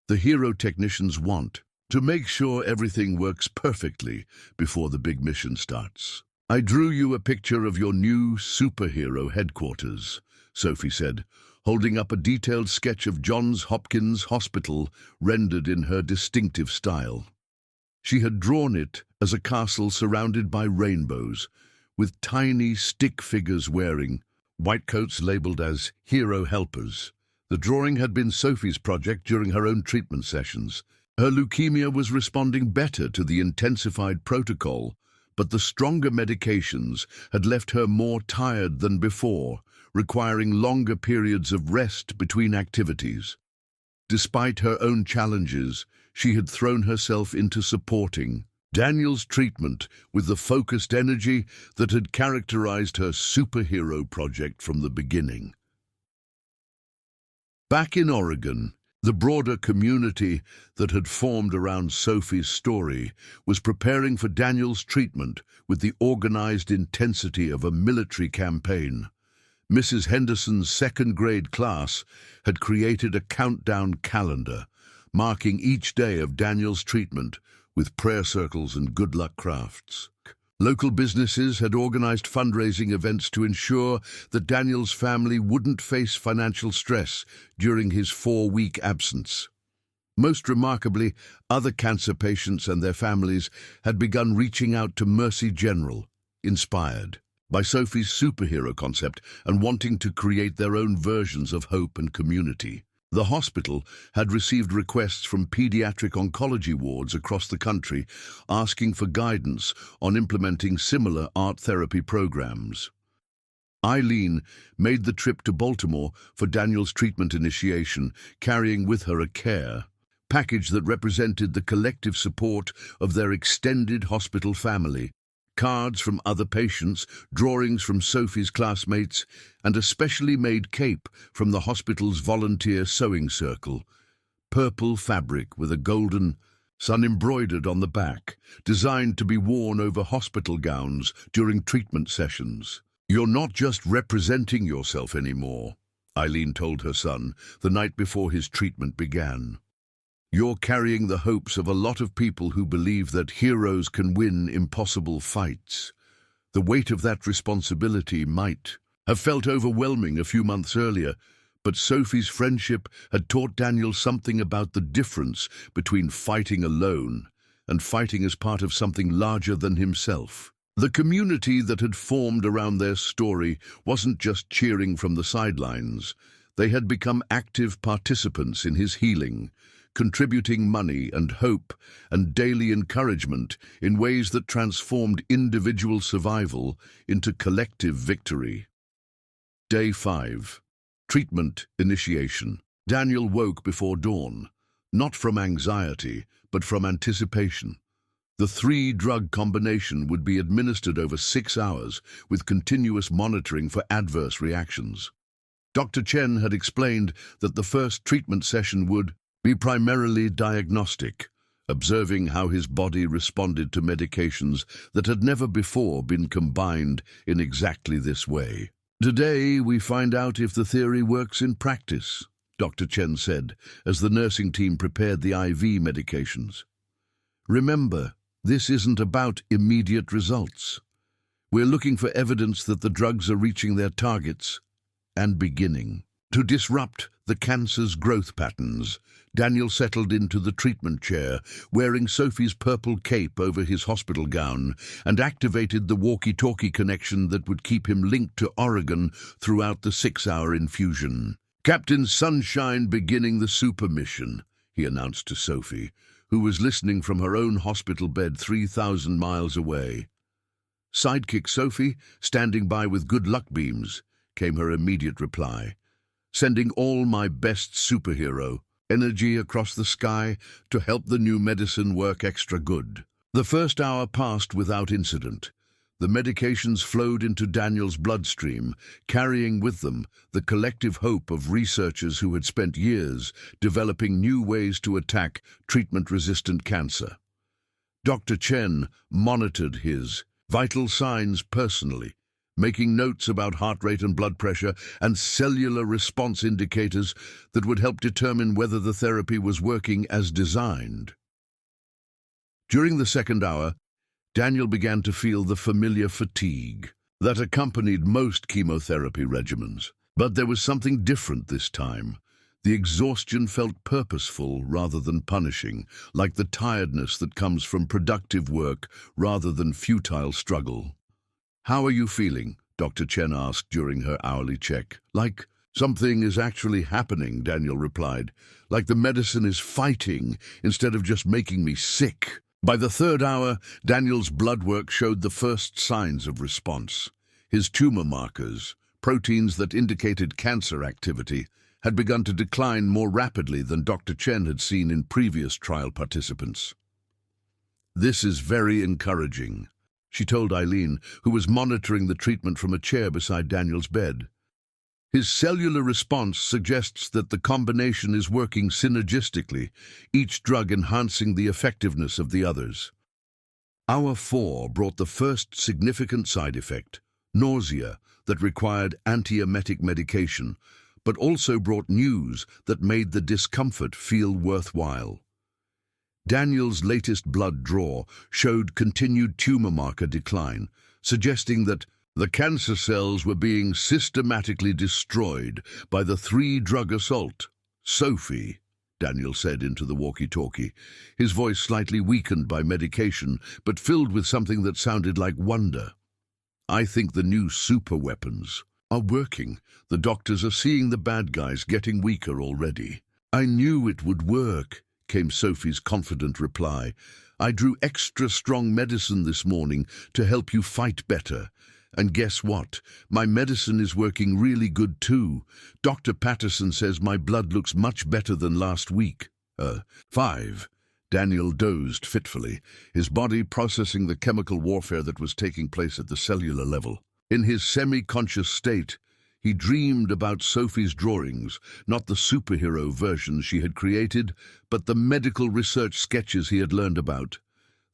"The hero technicians want to make sure everything works perfectly before the big mission starts." "I drew you a picture of your new superhero headquarters," Sophie said, holding up a detailed sketch of Johns Hopkins Hospital rendered in her distinctive style. She had drawn it as a castle surrounded by rainbows, with tiny stick figures wearing white coats labeled as hero helpers. The drawing had been Sophie's project during her own treatment sessions. Her leukemia was responding better to the intensified protocol, but the stronger medications had left her more tired than before, requiring longer periods of rest between activities. Despite her own challenges, she had thrown herself into supporting Daniel's treatment with the focused energy that had characterized her superhero project from the beginning. Back in Oregon, the broader community that had formed around Sophie's story was preparing for Daniel's treatment with the organized intensity of a military campaign. Mrs. Henderson's second-grade class had created a countdown calendar, marking each day of Daniel's treatment with prayer circles and good luck crafts. Local businesses had organized fundraising events to ensure that Daniel's family wouldn't face financial stress during his 4-week absence. Most remarkably, other cancer patients and their families had begun reaching out to Mercy General, inspired by Sophie's superhero concept and wanting to create their own versions of hope and community. The hospital had received requests from pediatric oncology wards across the country asking for guidance on implementing similar art therapy programs. Eileen made the trip to Baltimore for Daniel's treatment initiation, carrying with her a care package that represented the collective support of their extended hospital family. Cards from other patients, drawings from Sophie's classmates, and a specially made cape from the hospital's volunteer sewing circle. Purple fabric with a golden sun embroidered on the back, designed to be worn over hospital gowns during treatment sessions. "You're not just representing yourself anymore," Eileen told her son the night before his treatment began. "You're carrying the hopes of a lot of people who believe that heroes can win impossible fights." The weight of that responsibility might have felt overwhelming a few months earlier, but Sophie's friendship had taught Daniel something about the difference between fighting alone and fighting as part of something larger than himself. The community that had formed around their story wasn't just cheering from the sidelines. They had become active participants in his healing, contributing money and hope and daily encouragement in ways that transformed individual survival into collective victory. Day 5. Treatment initiation. Daniel woke before dawn, not from anxiety, but from anticipation. The 3-drug combination would be administered over 6 hours with continuous monitoring for adverse reactions. Dr. Chen had explained that the first treatment session would be primarily diagnostic, observing how his body responded to medications that had never before been combined in exactly this way. Today, we find out if the theory works in practice, Dr. Chen said, as the nursing team prepared the IV medications. Remember, this isn't about immediate results. We're looking for evidence that the drugs are reaching their targets and beginning to disrupt the cancer's growth patterns. Daniel settled into the treatment chair, wearing Sophie's purple cape over his hospital gown, and activated the walkie-talkie connection that would keep him linked to Oregon throughout the 6-hour infusion. "Captain Sunshine beginning the super mission," he announced to Sophie, who was listening from her own hospital bed 3,000 miles away. "Sidekick Sophie, standing by with good luck beams," came her immediate reply. "Sending all my best superhero energy across the sky to help the new medicine work extra good." The first hour passed without incident. The medications flowed into Daniel's bloodstream, carrying with them the collective hope of researchers who had spent years developing new ways to attack treatment-resistant cancer. Dr. Chen monitored his vital signs personally, making notes about heart rate and blood pressure and cellular response indicators that would help determine whether the therapy was working as designed. During the second hour, Daniel began to feel the familiar fatigue that accompanied most chemotherapy regimens. But there was something different this time. The exhaustion felt purposeful rather than punishing, like the tiredness that comes from productive work rather than futile struggle. "How are you feeling?" Dr. Chen asked during her hourly check. "Like something is actually happening," Daniel replied. "Like the medicine is fighting instead of just making me sick." By the third hour, Daniel's blood work showed the first signs of response. His tumor markers, proteins that indicated cancer activity, had begun to decline more rapidly than Dr. Chen had seen in previous trial participants. "This is very encouraging," she told Eileen, who was monitoring the treatment from a chair beside Daniel's bed. "His cellular response suggests that the combination is working synergistically, each drug enhancing the effectiveness of the others." Hour 4 brought the first significant side effect, nausea, that required antiemetic medication, but also brought news that made the discomfort feel worthwhile. Daniel's latest blood draw showed continued tumor marker decline, suggesting that the cancer cells were being systematically destroyed by the 3-drug assault. "Sophie," Daniel said into the walkie-talkie, his voice slightly weakened by medication, but filled with something that sounded like wonder. "I think the new super weapons are working. The doctors are seeing the bad guys getting weaker already." "I knew it would work," came Sophie's confident reply. "I drew extra strong medicine this morning to help you fight better. And guess what? My medicine is working really good too. Dr. Patterson says my blood looks much better than last week." 5. Daniel dozed fitfully, his body processing the chemical warfare that was taking place at the cellular level. In his semi-conscious state, he dreamed about Sophie's drawings, not the superhero versions she had created, but the medical research sketches he had learned about.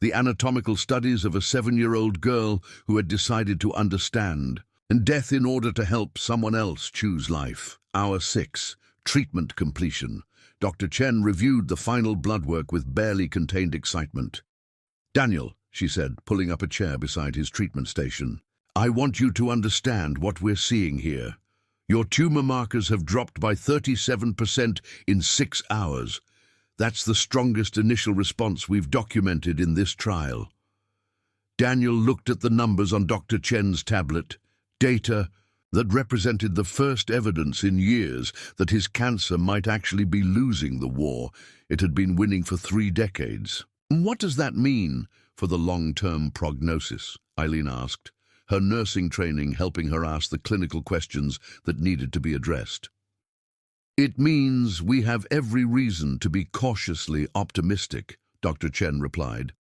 The anatomical studies of a 7-year-old girl who had decided to understand, and death in order to help someone else choose life. Hour 6, treatment completion. Dr. Chen reviewed the final blood work with barely contained excitement. "Daniel," she said, pulling up a chair beside his treatment station, I want you to understand what we're seeing here. Your tumor markers have dropped by 37% in 6 hours. That's the strongest initial response we've documented in this trial. Daniel looked at the numbers on Dr. Chen's tablet, data that represented the first evidence in years that his cancer might actually be losing the war it had been winning for 3 decades. What does that mean for the long-term prognosis? Eileen asked, her nursing training helping her ask the clinical questions that needed to be addressed. It means we have every reason to be cautiously optimistic, Dr. Chen replied.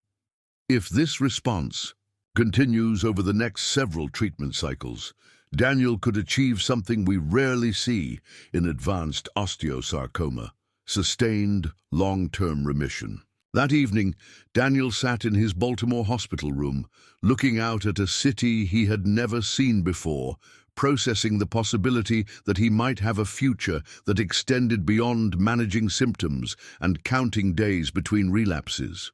If this response continues over the next several treatment cycles, Daniel could achieve something we rarely see in advanced osteosarcoma, sustained long-term remission. That evening, Daniel sat in his Baltimore hospital room, looking out at a city he had never seen before, processing the possibility that he might have a future that extended beyond managing symptoms and counting days between relapses.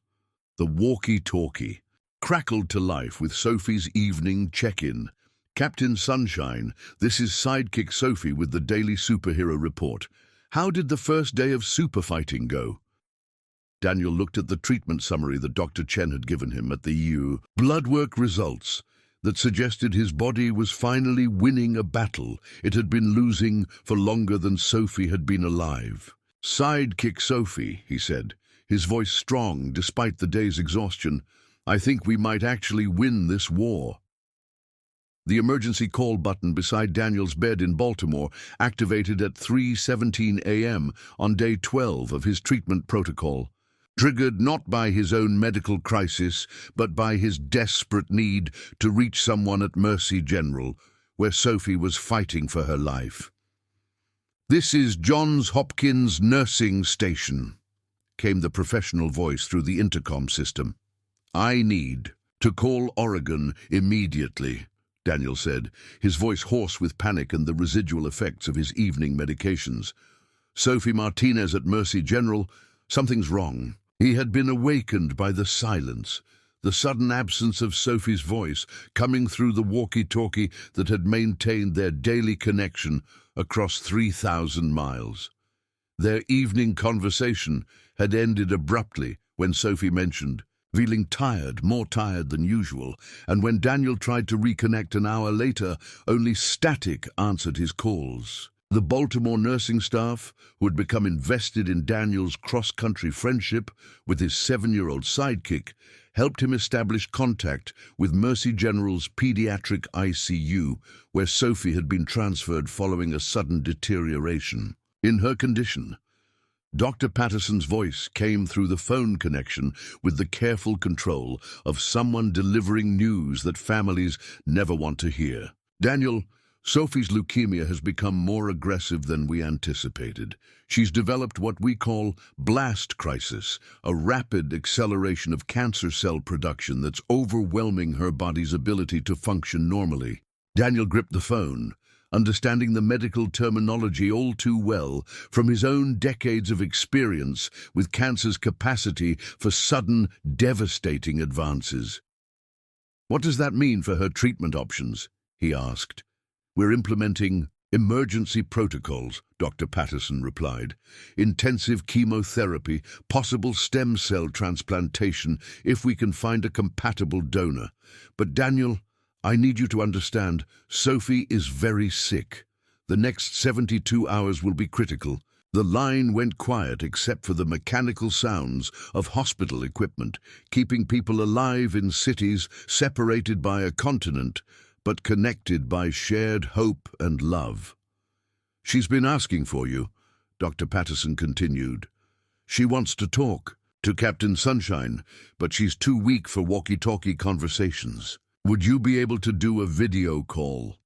The walkie-talkie crackled to life with Sophie's evening check-in. Captain Sunshine, this is sidekick Sophie with the Daily Superhero Report. How did the first day of super fighting go? Daniel looked at the treatment summary that Dr. Chen had given him at the blood work results that suggested his body was finally winning a battle it had been losing for longer than Sophie had been alive. Sidekick Sophie, he said, his voice strong despite the day's exhaustion. I think we might actually win this war. The emergency call button beside Daniel's bed in Baltimore activated at 3:17 a.m. on day 12 of his treatment protocol, triggered not by his own medical crisis, but by his desperate need to reach someone at Mercy General, where Sophie was fighting for her life. This is Johns Hopkins Nursing Station, came the professional voice through the intercom system. I need to call Oregon immediately, Daniel said, his voice hoarse with panic and the residual effects of his evening medications. Sophie Martinez at Mercy General, something's wrong. He had been awakened by the silence, the sudden absence of Sophie's voice coming through the walkie-talkie that had maintained their daily connection across 3,000 miles. Their evening conversation had ended abruptly when Sophie mentioned feeling tired, more tired than usual, and when Daniel tried to reconnect an hour later, only static answered his calls. The Baltimore nursing staff, who had become invested in Daniel's cross-country friendship with his 7-year-old sidekick, helped him establish contact with Mercy General's pediatric ICU, where Sophie had been transferred following a sudden deterioration in her condition. Dr. Patterson's voice came through the phone connection with the careful control of someone delivering news that families never want to hear. Daniel, Sophie's leukemia has become more aggressive than we anticipated. She's developed what we call blast crisis, a rapid acceleration of cancer cell production that's overwhelming her body's ability to function normally. Daniel gripped the phone, understanding the medical terminology all too well from his own decades of experience with cancer's capacity for sudden, devastating advances. What does that mean for her treatment options? He asked. We're implementing emergency protocols, Dr. Patterson replied. Intensive chemotherapy, possible stem cell transplantation if we can find a compatible donor. But Daniel, I need you to understand, Sophie is very sick. The next 72 hours will be critical. The line went quiet except for the mechanical sounds of hospital equipment, keeping people alive in cities separated by a continent, but connected by shared hope and love. She's been asking for you, Dr. Patterson continued. She wants to talk to Captain Sunshine, but she's too weak for walkie-talkie conversations. Would you be able to do a video call?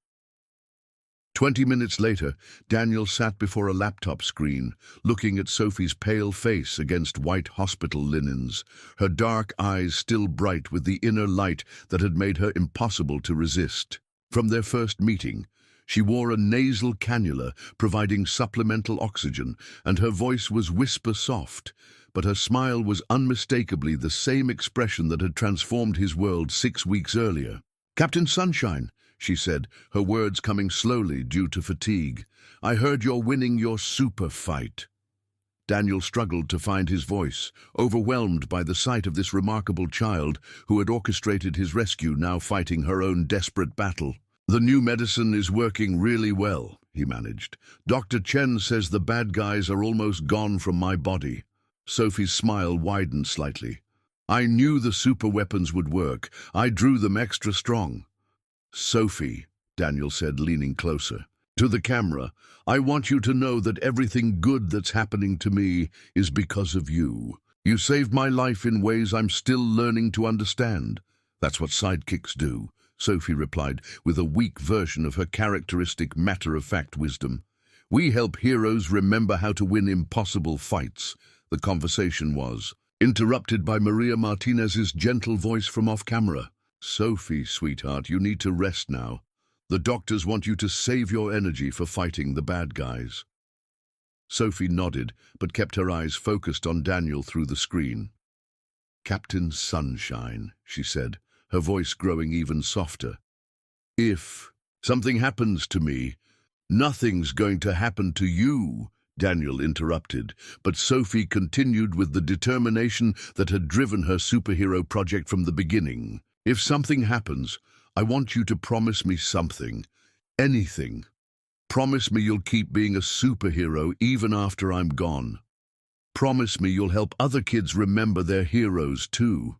20 minutes later, Daniel sat before a laptop screen, looking at Sophie's pale face against white hospital linens, her dark eyes still bright with the inner light that had made her impossible to resist. From their first meeting, she wore a nasal cannula providing supplemental oxygen, and her voice was whisper-soft, but her smile was unmistakably the same expression that had transformed his world 6 weeks earlier. Captain Sunshine, she said, her words coming slowly due to fatigue. "I heard you're winning your super fight." Daniel struggled to find his voice, overwhelmed by the sight of this remarkable child who had orchestrated his rescue, now fighting her own desperate battle. "The new medicine is working really well," he managed. "Dr. Chen says the bad guys are almost gone from my body." Sophie's smile widened slightly. "I knew the super weapons would work. I drew them extra strong." "Sophie," Daniel said, leaning closer to the camera, "I want you to know that everything good that's happening to me is because of you. You saved my life in ways I'm still learning to understand." "That's what sidekicks do," Sophie replied, with a weak version of her characteristic matter-of-fact wisdom. "We help heroes remember how to win impossible fights." The conversation was interrupted by Maria Martinez's gentle voice from off-camera. "Sophie, sweetheart, you need to rest now. The doctors want you to save your energy for fighting the bad guys." Sophie nodded, but kept her eyes focused on Daniel through the screen. "Captain Sunshine," she said, her voice growing even softer. "If something happens to me, nothing's going to happen to you," Daniel interrupted, but Sophie continued with the determination that had driven her superhero project from the beginning. "If something happens, I want you to promise me something. Anything. Promise me you'll keep being a superhero even after I'm gone. Promise me you'll help other kids remember their heroes too."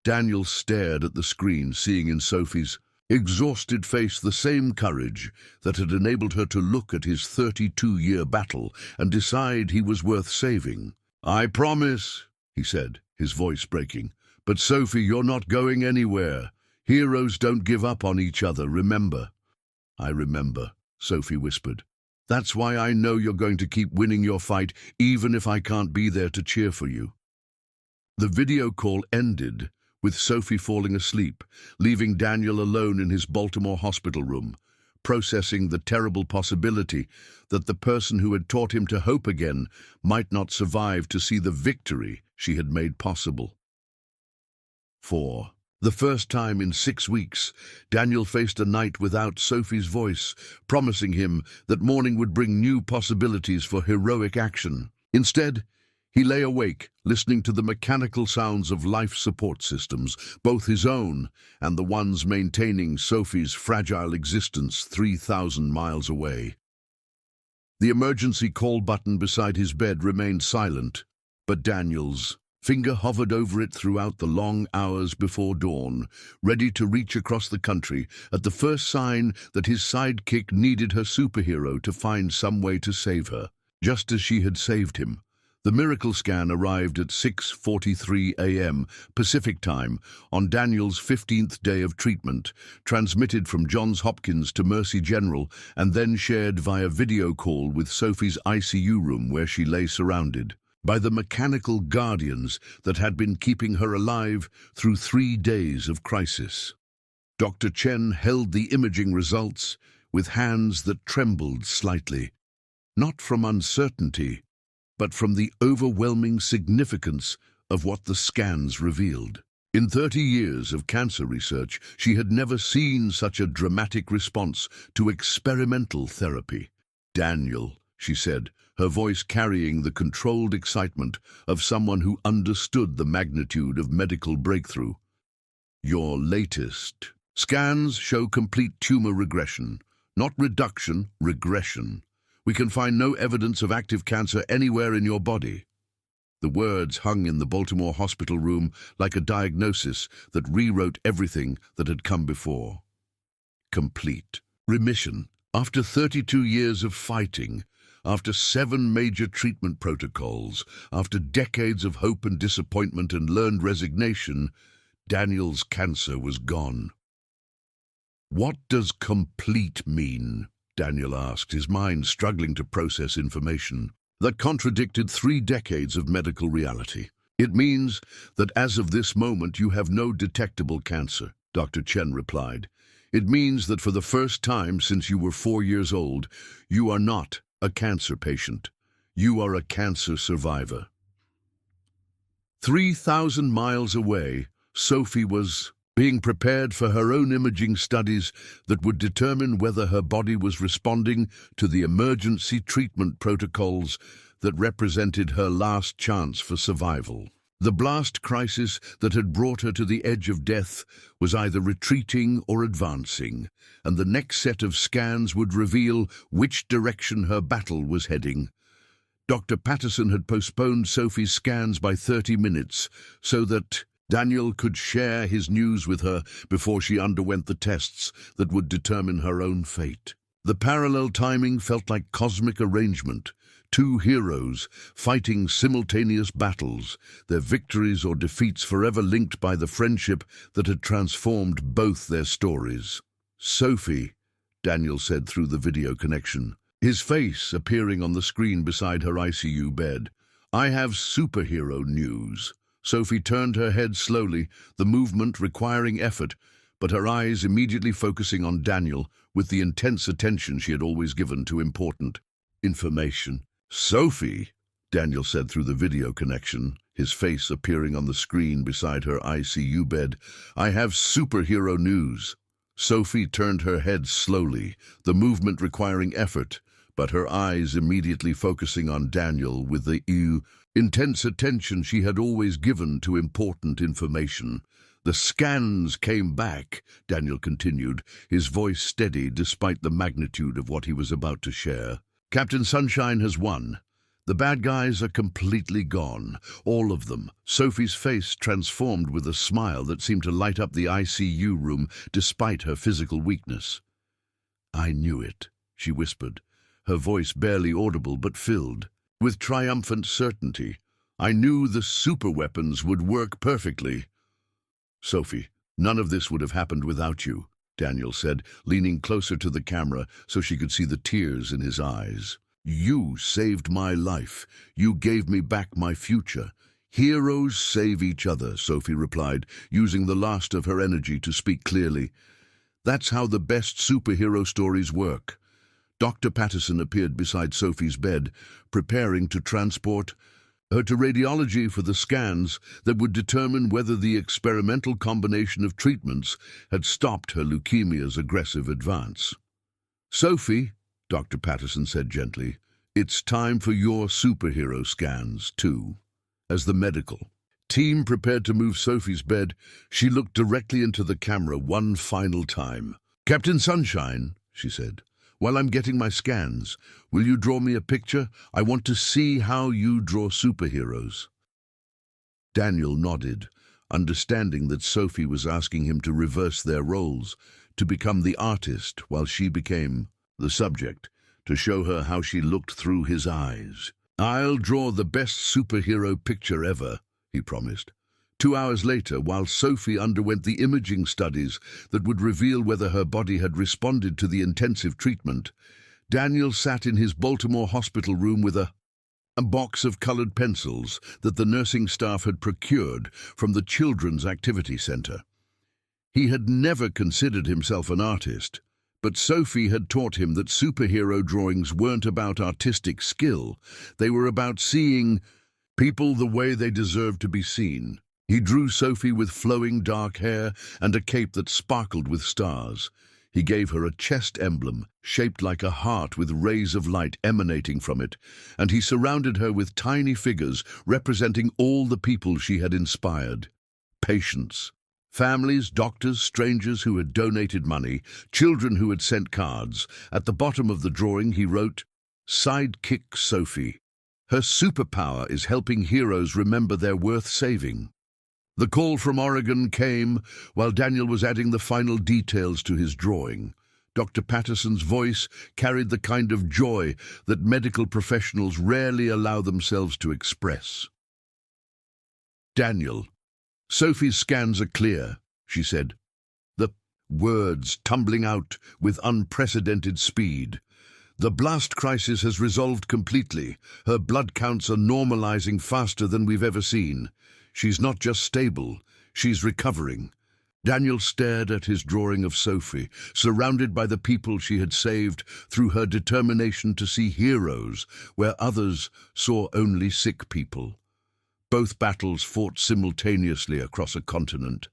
Daniel stared at the screen, seeing in Sophie's exhausted face the same courage that had enabled her to look at his 32-year battle and decide he was worth saving. "I promise," he said, his voice breaking. "But Sophie, you're not going anywhere. Heroes don't give up on each other, remember." "I remember," Sophie whispered. "That's why I know you're going to keep winning your fight, even if I can't be there to cheer for you." The video call ended with Sophie falling asleep, leaving Daniel alone in his Baltimore hospital room, processing the terrible possibility that the person who had taught him to hope again might not survive to see the victory she had made possible. For the first time in 6 weeks, Daniel faced a night without Sophie's voice, promising him that morning would bring new possibilities for heroic action. Instead, he lay awake, listening to the mechanical sounds of life support systems, both his own and the ones maintaining Sophie's fragile existence 3,000 miles away. The emergency call button beside his bed remained silent, but Daniel's finger hovered over it throughout the long hours before dawn, ready to reach across the country at the first sign that his sidekick needed her superhero to find some way to save her, just as she had saved him. The miracle scan arrived at 6:43 a.m. Pacific Time on Daniel's 15th day of treatment, transmitted from Johns Hopkins to Mercy General and then shared via video call with Sophie's ICU room where she lay surrounded by the mechanical guardians that had been keeping her alive through 3 days of crisis. Dr. Chen held the imaging results with hands that trembled slightly, not from uncertainty, but from the overwhelming significance of what the scans revealed. In 30 years of cancer research, she had never seen such a dramatic response to experimental therapy. "Daniel," she said, her voice carrying the controlled excitement of someone who understood the magnitude of medical breakthrough. "Your latest scans show complete tumor regression, not reduction, regression. We can find no evidence of active cancer anywhere in your body." The words hung in the Baltimore hospital room like a diagnosis that rewrote everything that had come before. Complete remission. After 32 years of fighting, after 7 major treatment protocols, after decades of hope and disappointment and learned resignation, Daniel's cancer was gone. "What does complete mean?" Daniel asked, his mind struggling to process information that contradicted 3 decades of medical reality. "It means that as of this moment you have no detectable cancer," Dr. Chen replied. "It means that for the first time since you were 4 years old, you are not a cancer patient. You are a cancer survivor." 3,000 miles away, Sophie was being prepared for her own imaging studies that would determine whether her body was responding to the emergency treatment protocols that represented her last chance for survival. The blast crisis that had brought her to the edge of death was either retreating or advancing, and the next set of scans would reveal which direction her battle was heading. Dr. Patterson had postponed Sophie's scans by 30 minutes so that Daniel could share his news with her before she underwent the tests that would determine her own fate. The parallel timing felt like cosmic arrangement. Two heroes fighting simultaneous battles, their victories or defeats forever linked by the friendship that had transformed both their stories. "Sophie," Daniel said through the video connection, his face appearing on the screen beside her ICU bed. "I have superhero news." Sophie turned her head slowly, the movement requiring effort, but her eyes immediately focusing on Daniel with the intense attention she had always given to important information. "Sophie," Daniel said through the video connection, his face appearing on the screen beside her ICU bed, "I have superhero news." Sophie turned her head slowly, the movement requiring effort, but her eyes immediately focusing on Daniel with the intense attention she had always given to important information. "The scans came back," Daniel continued, his voice steady despite the magnitude of what he was about to share. "Captain Sunshine has won. The bad guys are completely gone, all of them." Sophie's face transformed with a smile that seemed to light up the ICU room despite her physical weakness. "I knew it," she whispered, her voice barely audible but filled with triumphant certainty. "I knew the superweapons would work perfectly." "Sophie, none of this would have happened without you," Daniel said, leaning closer to the camera so she could see the tears in his eyes. "You saved my life. You gave me back my future." "Heroes save each other," Sophie replied, using the last of her energy to speak clearly. "That's how the best superhero stories work." Dr. Patterson appeared beside Sophie's bed, preparing to transport her to radiology for the scans that would determine whether the experimental combination of treatments had stopped her leukemia's aggressive advance. "Sophie," Dr. Patterson said gently, "it's time for your superhero scans, too." As the medical team prepared to move Sophie's bed, she looked directly into the camera one final time. "Captain Sunshine," she said, "while I'm getting my scans, will you draw me a picture? I want to see how you draw superheroes." Daniel nodded, understanding that Sophie was asking him to reverse their roles, to become the artist while she became the subject, to show her how she looked through his eyes. "I'll draw the best superhero picture ever," he promised. 2 hours later, while Sophie underwent the imaging studies that would reveal whether her body had responded to the intensive treatment, Daniel sat in his Baltimore hospital room with a box of colored pencils that the nursing staff had procured from the Children's Activity Center. He had never considered himself an artist, but Sophie had taught him that superhero drawings weren't about artistic skill. They were about seeing people the way they deserved to be seen. He drew Sophie with flowing dark hair and a cape that sparkled with stars. He gave her a chest emblem shaped like a heart with rays of light emanating from it, and he surrounded her with tiny figures representing all the people she had inspired. Patients, families, doctors, strangers who had donated money, children who had sent cards. At the bottom of the drawing he wrote, "Sidekick Sophie. Her superpower is helping heroes remember they're worth saving." The call from Oregon came while Daniel was adding the final details to his drawing. Dr. Patterson's voice carried the kind of joy that medical professionals rarely allow themselves to express. "Daniel, Sophie's scans are clear," she said, the words tumbling out with unprecedented speed. "The blast crisis has resolved completely. Her blood counts are normalizing faster than we've ever seen. She's not just stable, she's recovering." Daniel stared at his drawing of Sophie, surrounded by the people she had saved through her determination to see heroes where others saw only sick people. Both battles fought simultaneously across a continent.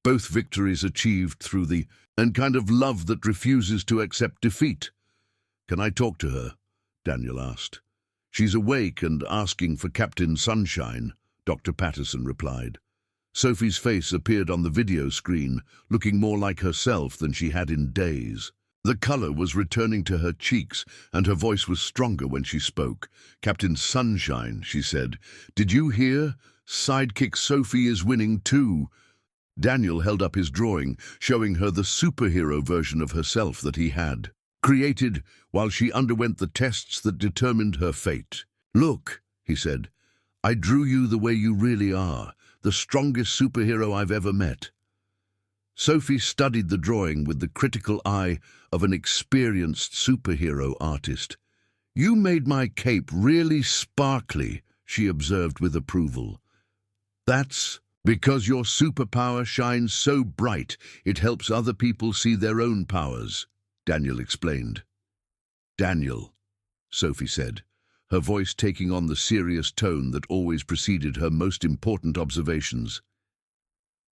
both victories achieved through the kind of love that refuses to accept defeat. "Can I talk to her?" Daniel asked. "She's awake and asking for Captain Sunshine," Dr. Patterson replied. Sophie's face appeared on the video screen, looking more like herself than she had in days. The color was returning to her cheeks, and her voice was stronger when she spoke. "Captain Sunshine," she said. "Did you hear? Sidekick Sophie is winning too." Daniel held up his drawing, showing her the superhero version of herself that he had created while she underwent the tests that determined her fate. "Look," he said, "I drew you the way you really are, the strongest superhero I've ever met." Sophie studied the drawing with the critical eye of an experienced superhero artist. "You made my cape really sparkly," she observed with approval. "That's because your superpower shines so bright it helps other people see their own powers," Daniel explained. "Daniel," Sophie said, her voice taking on the serious tone that always preceded her most important observations.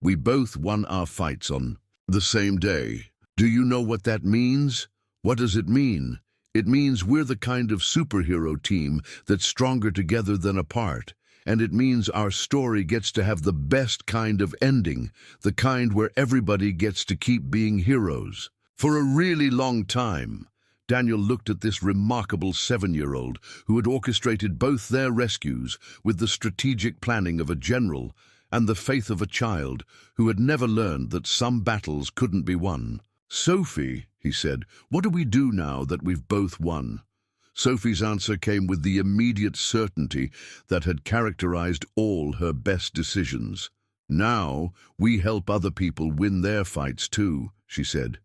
"We both won our fights on the same day. Do you know what that means? What does it mean? It means we're the kind of superhero team that's stronger together than apart. And it means our story gets to have the best kind of ending, the kind where everybody gets to keep being heroes." For a really long time, Daniel looked at this remarkable 7-year-old who had orchestrated both their rescues with the strategic planning of a general and the faith of a child who had never learned that some battles couldn't be won. "Sophie," he said, "what do we do now that we've both won?" Sophie's answer came with the immediate certainty that had characterized all her best decisions. "Now we help other people win their fights too," she said.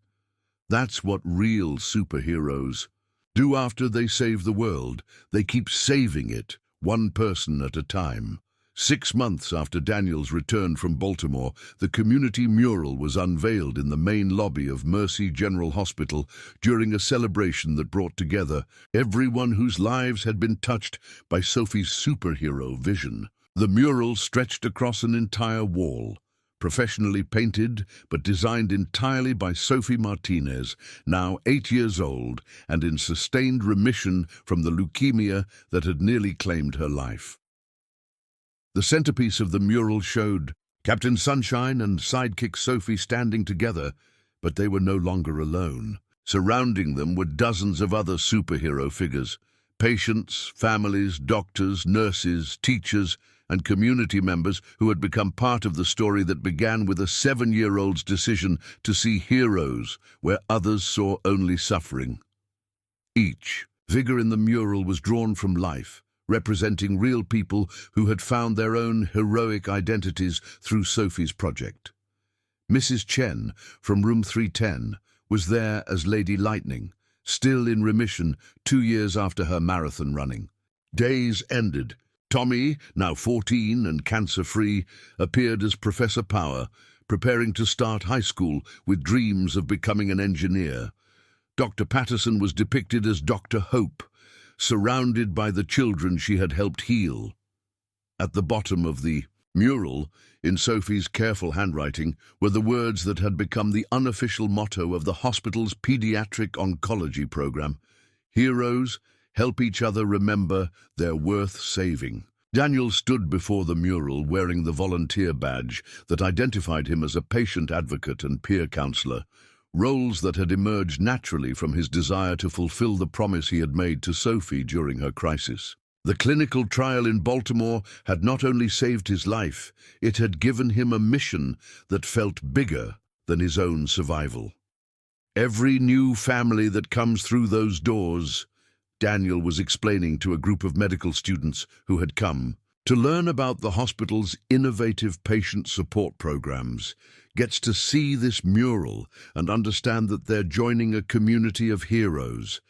"That's what real superheroes do after they save the world. They keep saving it, one person at a time." 6 months after Daniel's return from Baltimore, the community mural was unveiled in the main lobby of Mercy General Hospital during a celebration that brought together everyone whose lives had been touched by Sophie's superhero vision. The mural stretched across an entire wall, professionally painted but designed entirely by Sophie Martinez, now 8 years old and in sustained remission from the leukemia that had nearly claimed her life. The centerpiece of the mural showed Captain Sunshine and sidekick Sophie standing together, but they were no longer alone. Surrounding them were dozens of other superhero figures: patients, families, doctors, nurses, teachers, and community members who had become part of the story that began with a 7-year-old's decision to see heroes where others saw only suffering. Each figure in the mural was drawn from life, representing real people who had found their own heroic identities through Sophie's project. Mrs. Chen, from room 310, was there as Lady Lightning, still in remission 2 years after her marathon running. Days ended. Tommy, now 14 and cancer-free, appeared as Professor Power, preparing to start high school with dreams of becoming an engineer. Dr. Patterson was depicted as Dr. Hope, surrounded by the children she had helped heal. At the bottom of the mural, in Sophie's careful handwriting, were the words that had become the unofficial motto of the hospital's pediatric oncology program: "Heroes help each other remember they're worth saving." Daniel stood before the mural wearing the volunteer badge that identified him as a patient advocate and peer counselor, roles that had emerged naturally from his desire to fulfill the promise he had made to Sophie during her crisis. The clinical trial in Baltimore had not only saved his life, it had given him a mission that felt bigger than his own survival. "Every new family that comes through those doors," Daniel was explaining to a group of medical students who had come to learn about the hospital's innovative patient support programs, gets to see this mural and understand that they're joining a community of heroes,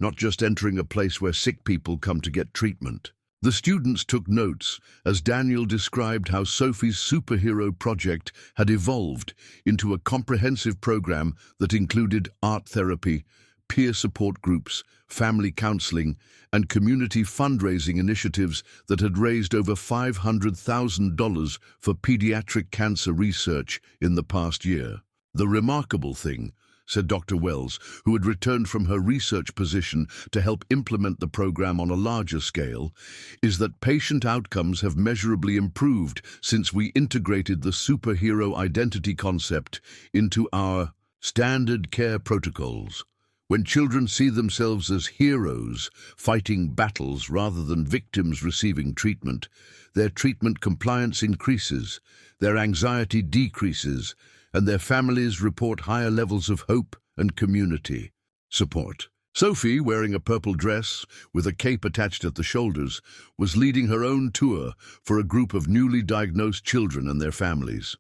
not just entering a place where sick people come to get treatment. The students took notes as Daniel described how Sophie's superhero project had evolved into a comprehensive program that included art therapy, peer support groups, family counseling, and community fundraising initiatives that had raised over $500,000 for pediatric cancer research in the past year. "The remarkable thing," said Dr. Wells, who had returned from her research position to help implement the program on a larger scale, "is that patient outcomes have measurably improved since we integrated the superhero identity concept into our standard care protocols. When children see themselves as heroes fighting battles rather than victims receiving treatment, their treatment compliance increases, their anxiety decreases, and their families report higher levels of hope and community support." Sophie, wearing a purple dress with a cape attached at the shoulders, was leading her own tour for a group of newly diagnosed children and their families.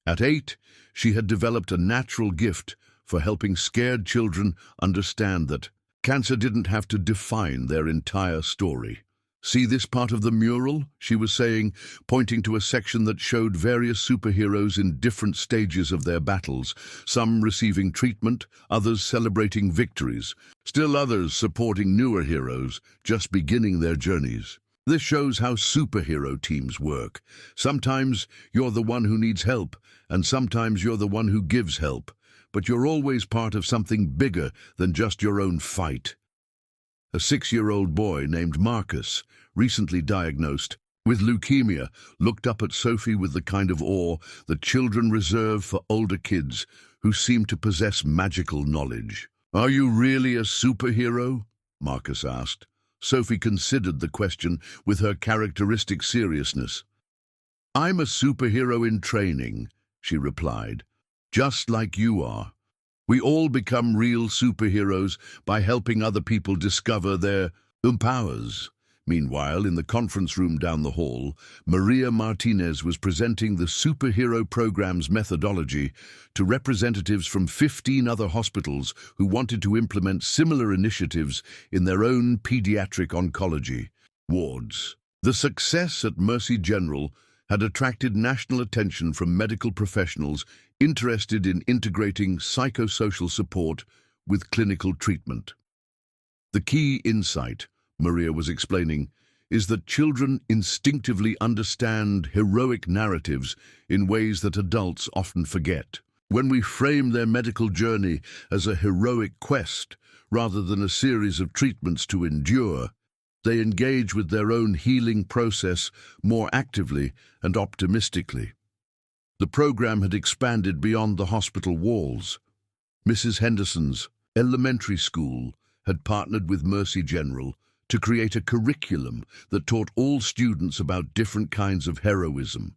At 8, she had developed a natural gift for helping scared children understand that cancer didn't have to define their entire story. "See this part of the mural?" she was saying, pointing to a section that showed various superheroes in different stages of their battles, some receiving treatment, others celebrating victories, still others supporting newer heroes just beginning their journeys. This shows how superhero teams work. Sometimes you're the one who needs help, and sometimes you're the one who gives help, but you're always part of something bigger than just your own fight. A 6-year-old boy named Marcus, recently diagnosed with leukemia, looked up at Sophie with the kind of awe that children reserve for older kids who seem to possess magical knowledge. "Are you really a superhero?" Marcus asked. Sophie considered the question with her characteristic seriousness. "I'm a superhero in training," she replied, "just like you are. We all become real superheroes by helping other people discover their powers." Meanwhile, in the conference room down the hall, Maria Martinez was presenting the superhero program's methodology to representatives from 15 other hospitals who wanted to implement similar initiatives in their own pediatric oncology wards. The success at Mercy General had attracted national attention from medical professionals interested in integrating psychosocial support with clinical treatment. "The key insight," Maria was explaining, "is that children instinctively understand heroic narratives in ways that adults often forget. When we frame their medical journey as a heroic quest rather than a series of treatments to endure, they engage with their own healing process more actively and optimistically." The program had expanded beyond the hospital walls. Mrs. Henderson's elementary school had partnered with Mercy General to create a curriculum that taught all students about different kinds of heroism,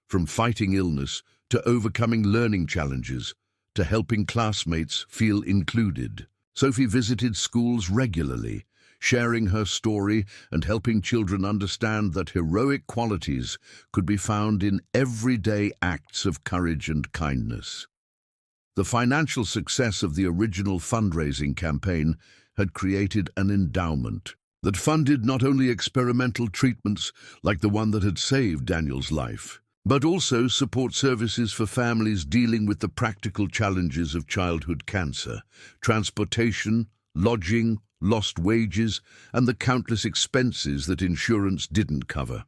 from fighting illness to overcoming learning challenges to helping classmates feel included. Sophie visited schools regularly, sharing her story and helping children understand that heroic qualities could be found in everyday acts of courage and kindness. The financial success of the original fundraising campaign had created an endowment that funded not only experimental treatments like the one that had saved Daniel's life, but also support services for families dealing with the practical challenges of childhood cancer, transportation, lodging, lost wages, and the countless expenses that insurance didn't cover.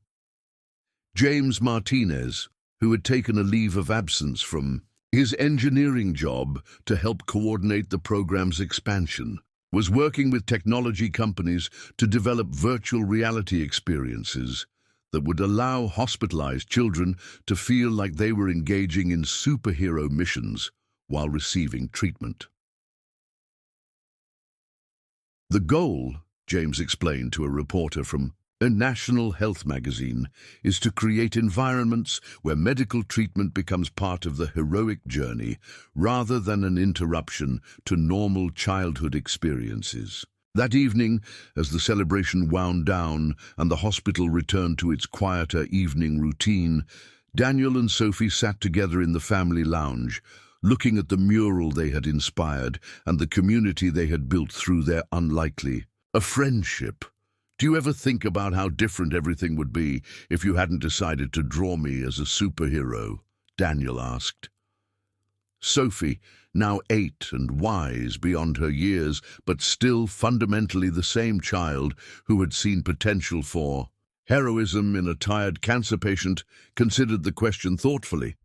James Martinez, who had taken a leave of absence from his engineering job to help coordinate the program's expansion, was working with technology companies to develop virtual reality experiences that would allow hospitalized children to feel like they were engaging in superhero missions while receiving treatment. "The goal," James explained to a reporter from a national health magazine, "is to create environments where medical treatment becomes part of the heroic journey rather than an interruption to normal childhood experiences." That evening, as the celebration wound down and the hospital returned to its quieter evening routine, Daniel and Sophie sat together in the family lounge, looking at the mural they had inspired and the community they had built through their unlikely friendship. "Do you ever think about how different everything would be if you hadn't decided to draw me as a superhero?" Daniel asked. Sophie, now 8 and wise beyond her years, but still fundamentally the same child who had seen potential for heroism in a tired cancer patient, considered the question thoughtfully.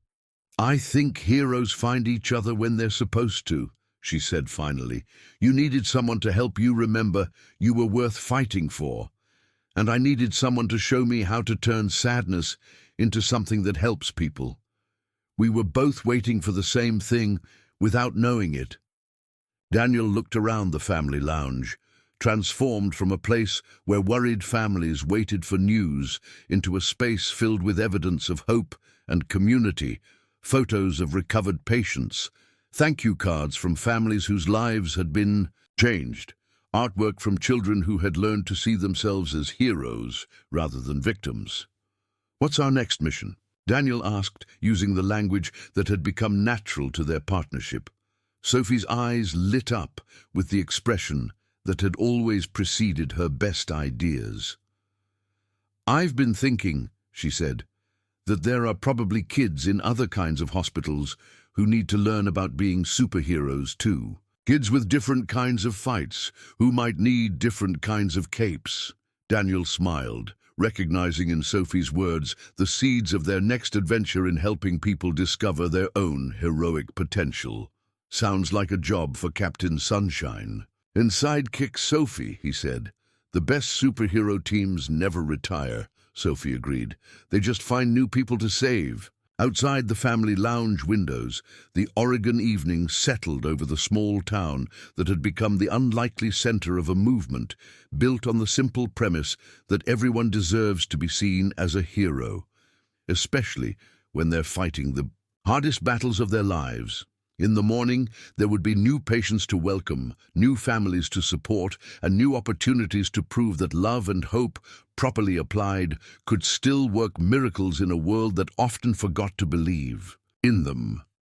"I think heroes find each other when they're supposed to," she said finally. "You needed someone to help you remember you were worth fighting for. And I needed someone to show me how to turn sadness into something that helps people. We were both waiting for the same thing without knowing it." Daniel looked around the family lounge, transformed from a place where worried families waited for news into a space filled with evidence of hope and community, photos of recovered patients, thank you cards from families whose lives had been changed, artwork from children who had learned to see themselves as heroes rather than victims. "What's our next mission?" Daniel asked, using the language that had become natural to their partnership. Sophie's eyes lit up with the expression that had always preceded her best ideas. "I've been thinking," she said, "that there are probably kids in other kinds of hospitals who need to learn about being superheroes too. Kids with different kinds of fights, who might need different kinds of capes." Daniel smiled, recognizing in Sophie's words the seeds of their next adventure in helping people discover their own heroic potential. "Sounds like a job for Captain Sunshine." "And sidekick Sophie," he said. "The best superhero teams never retire," Sophie agreed. "They just find new people to save." Outside the family lounge windows, the Oregon evening settled over the small town that had become the unlikely center of a movement built on the simple premise that everyone deserves to be seen as a hero, especially when they're fighting the hardest battles of their lives. In the morning, there would be new patients to welcome, new families to support, and new opportunities to prove that love and hope, properly applied, could still work miracles in a world that often forgot to believe in them.